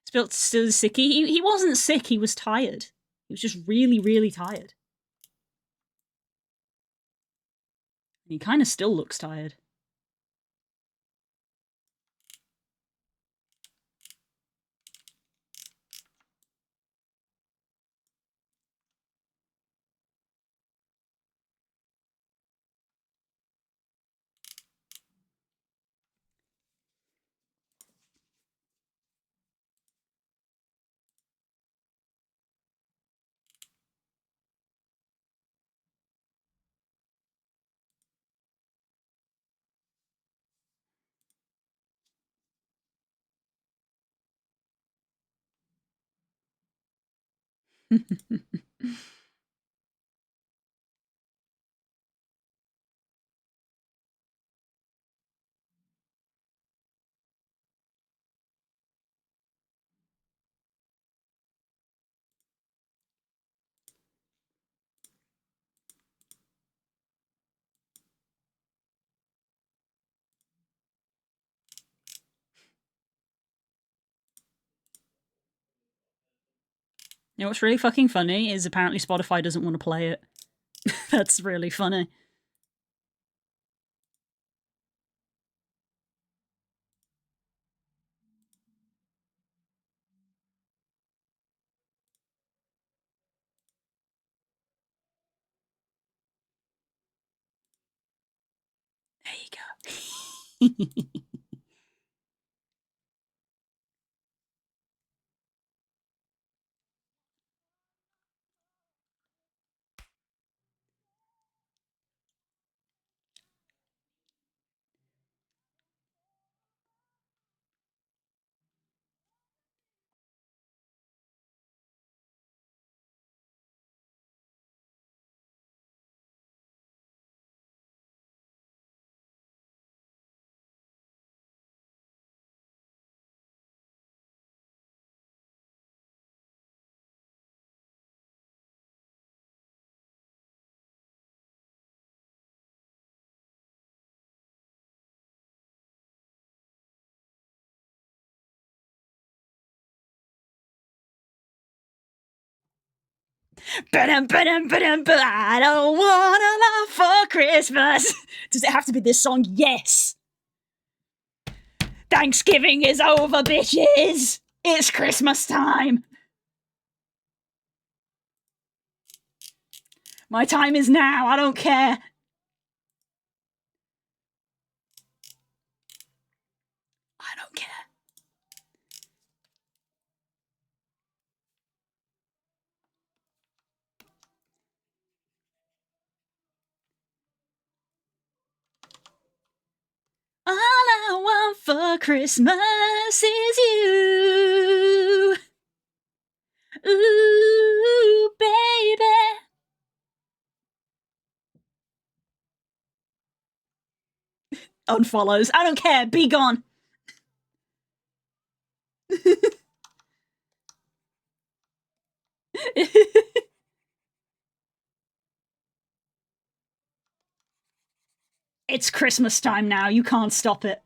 Still sicky. He wasn't sick, he was tired. He was just really, really tired. And he kind of still looks tired. You know what's really fucking funny is apparently Spotify doesn't want to play it. That's really funny. There you go. I don't want a lot for Christmas. Does it have to be this song? Yes. Thanksgiving is over, bitches. It's Christmas time. My time is now. I don't care. I don't care. All I want for Christmas is you. Ooh, baby. Unfollows. I don't care. Be gone. It's Christmas time now. You can't stop it.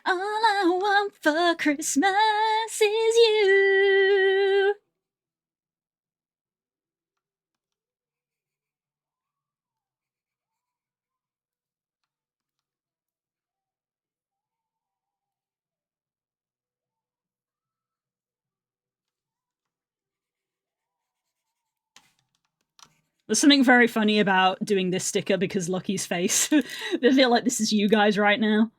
All I want for Christmas is you. There's something very funny about doing this sticker because Lucky's face. I feel like this is you guys right now.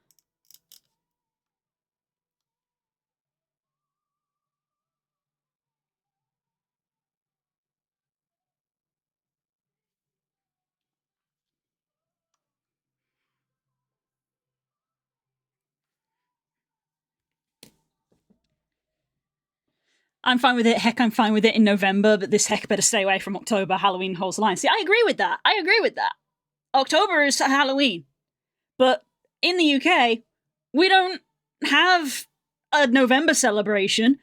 I'm fine with it. Heck, I'm fine with it in November, but this heck better stay away from October. Halloween holds the line. See, I agree with that. I agree with that. October is Halloween. But in the UK, we don't have a November celebration.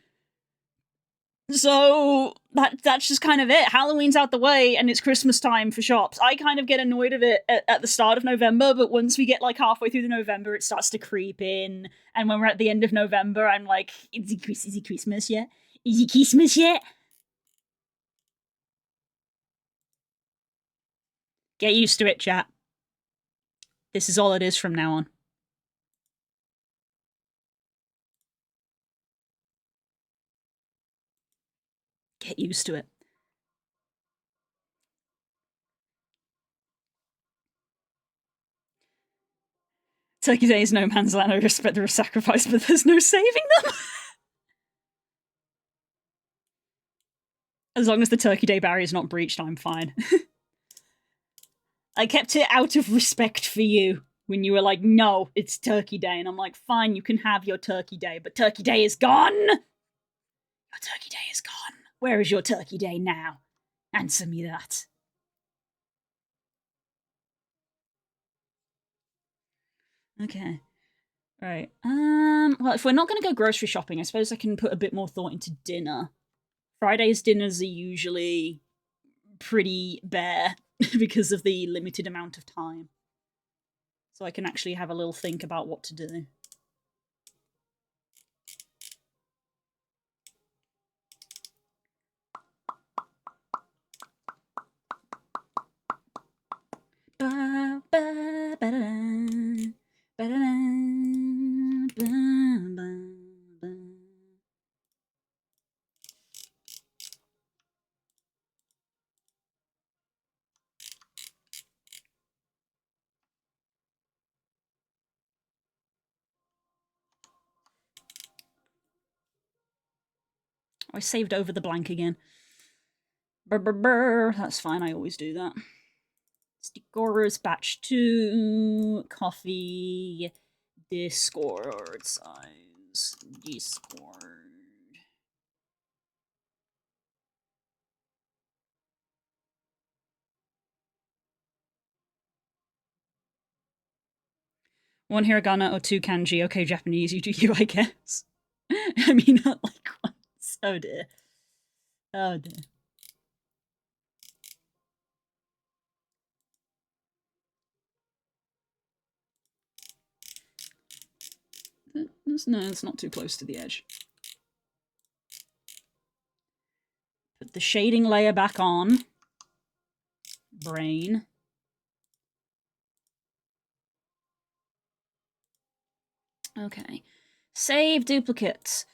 So that's just kind of it. Halloween's out the way and it's Christmas time for shops. I kind of get annoyed of it at the start of November, but once we get like halfway through the November, it starts to creep in. And when we're at the end of November, I'm like, is it Christmas yet? Is it Christmas yet? Get used to it, chat. This is all it is from now on. Get used to it. Turkey Day is no man's land. I respect the sacrifice, but there's no saving them. As long as the Turkey Day barrier is not breached, I'm fine. I kept it out of respect for you when you were like, no, it's Turkey Day. And I'm like, fine, you can have your Turkey Day, but Turkey Day is gone. Your Turkey Day is gone. Where is your Turkey Day now? Answer me that. Okay. Right. Well, if we're not going to go grocery shopping, I suppose I can put a bit more thought into dinner. Friday's dinners are usually pretty bare because of the limited amount of time. So I can actually have a little think about what to do. Ba, ba, ba-da-da, ba-da-da. I saved over the blank again. Brr. That's fine, I always do that. Stickers, batch 2, coffee, Discord size, Discord. One hiragana or 2 kanji. Okay, Japanese, you do you, I guess. I mean, not like once. Oh dear. Oh dear. No, it's not too close to the edge. Put the shading layer back on. Brain. Okay. Save duplicates.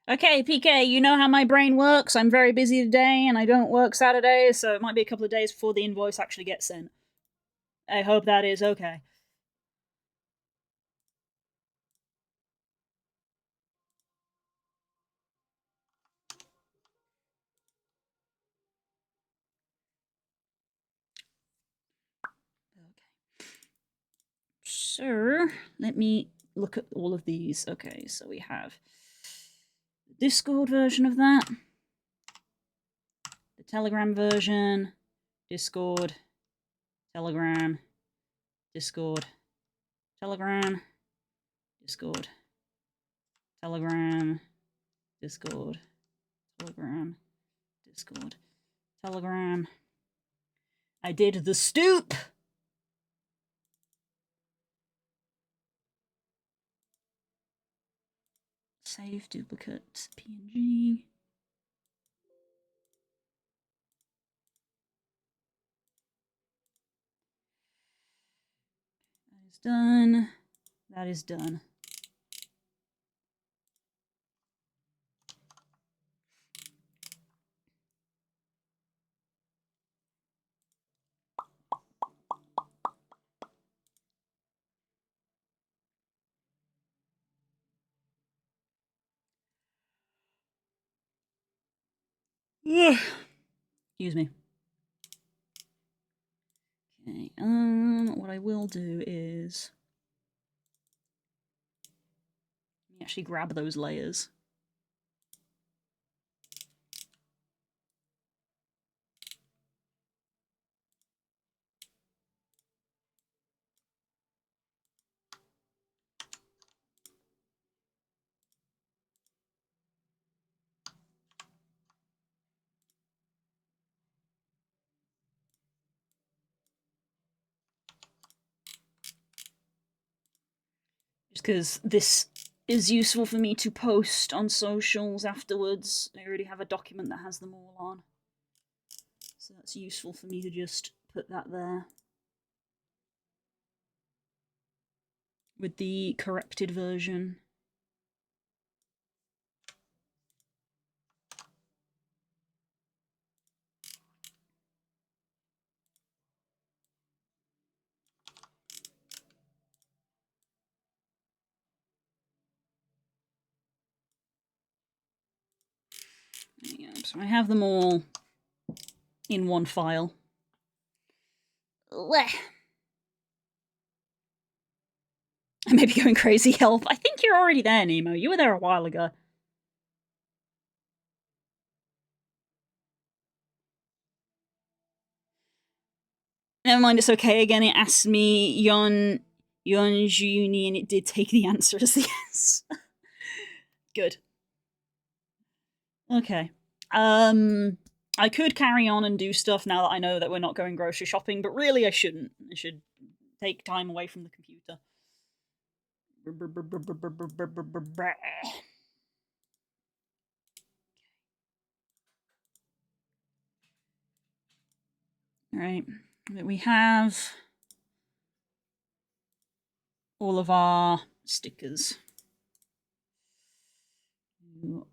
Okay, PK, you know how my brain works. I'm very busy today and I don't work Saturdays, so it might be a couple of days before the invoice actually gets sent. I hope that is okay. Okay. So, let me look at all of these. Okay, so we have the Discord version of that, the Telegram version, Discord, Telegram, Discord, Telegram, Discord, Telegram, Discord, Telegram, Discord, Telegram. I did the stoop! Save duplicate PNG. That is done. That is done. Excuse me. Okay, what I will do is let me actually grab those layers. Just because this is useful for me to post on socials afterwards. I already have a document that has them all on. So that's useful for me to just put that there. With the corrected version. Yeah, so I have them all in one file. I may be going crazy, help. I think you're already there, Nemo. You were there a while ago. Never mind, it's okay. Again, it asked me Yon Juni, and it did take the answer as the yes. Good. Okay. I could carry on and do stuff now that I know that we're not going grocery shopping, but really I shouldn't. I should take time away from the computer. Alright. We have all of our stickers. Folder.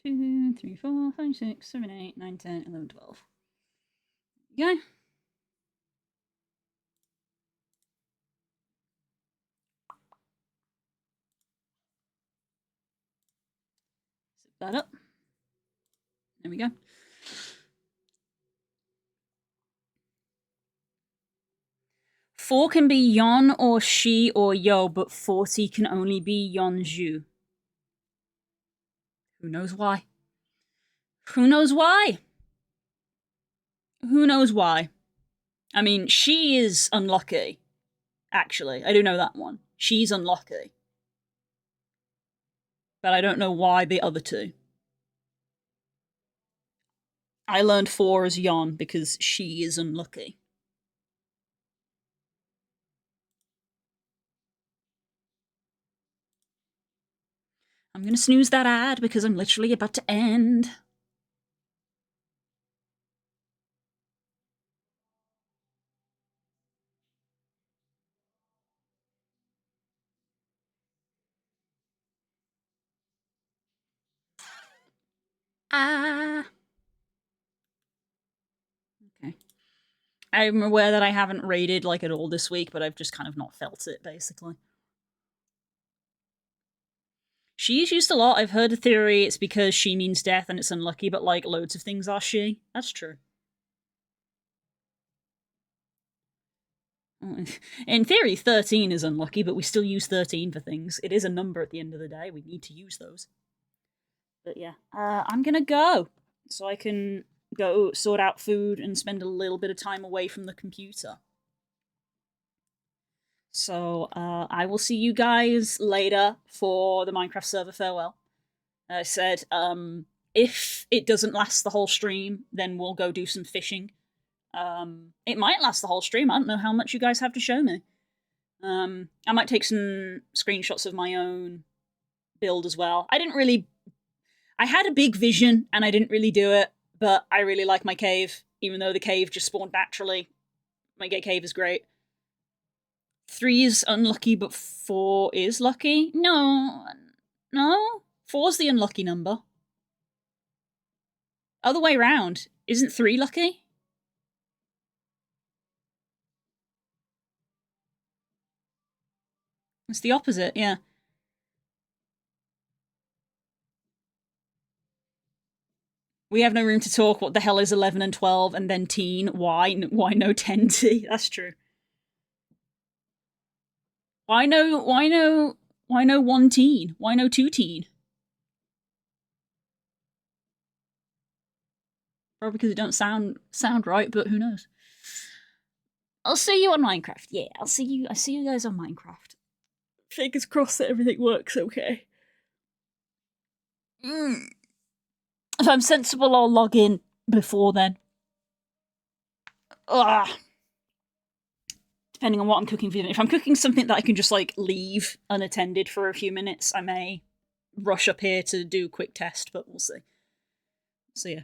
2, 3, 4, 5, 6, 7, 8, 9, 10, 11, 12. Okay. Zip that up. There we go. Four can be yon or she or yo, but 40 can only be yon zhu. Who knows why? Who knows why? Who knows why? I mean, she is unlucky. Actually, I do know that one. She's unlucky. But I don't know why the other two. I learned 4 as yon because she is unlucky. I'm gonna snooze that ad because I'm literally about to end. Ah. Okay. I'm aware that I haven't raided like at all this week, but I've just kind of not felt it, basically. She's used a lot. I've heard a theory it's because she means death and it's unlucky, but like loads of things are she. That's true. In theory, 13 is unlucky, but we still use 13 for things. It is a number at the end of the day. We need to use those. But yeah, I'm gonna go so I can go sort out food and spend a little bit of time away from the computer. So I will see you guys later for the Minecraft server farewell. I said, if it doesn't last the whole stream, then we'll go do some fishing. It might last the whole stream. I don't know how much you guys have to show me. I might take some screenshots of my own build as well. I had a big vision and I didn't really do it, but I really like my cave, even though the cave just spawned naturally. My cave is great. 3 is unlucky, but 4 is lucky? No. 4's the unlucky number. Other way round. Isn't 3 lucky? It's the opposite, yeah. We have no room to talk. What the hell is 11 and 12 and then teen? Why no 10T? That's true. Why no 1 teen? Why no 2 teen? Probably because it don't sound right, but who knows? I'll see you on Minecraft. Yeah, I see you guys on Minecraft. Fingers crossed that everything works okay. If I'm sensible, I'll log in before then. Ugh. Depending on what I'm cooking for dinner. If I'm cooking something that I can just like leave unattended for a few minutes, I may rush up here to do a quick test, but we'll see. So yeah.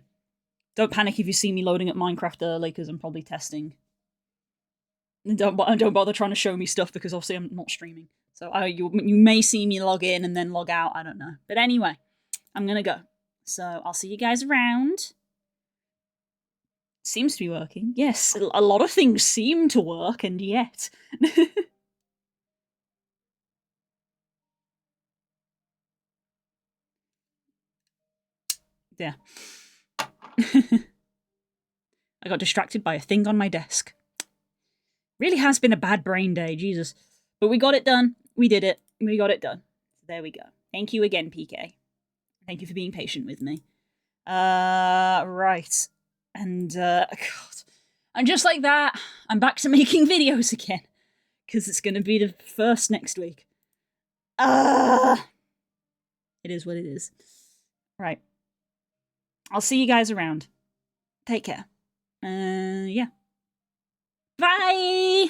Don't panic if you see me loading up Minecraft early, because I'm probably testing. And don't bother trying to show me stuff, because obviously I'm not streaming. So you may see me log in and then log out, I don't know. But anyway, I'm gonna go. So I'll see you guys around. Seems to be working. Yes, a lot of things seem to work, and yet. Yeah. I got distracted by a thing on my desk. Really has been a bad brain day, Jesus. But we got it done. We did it. We got it done. So there we go. Thank you again, PK. Thank you for being patient with me. Right. And, God. And just like that, I'm back to making videos again. Because it's going to be the first next week. It is what it is. Right. I'll see you guys around. Take care. Yeah. Bye!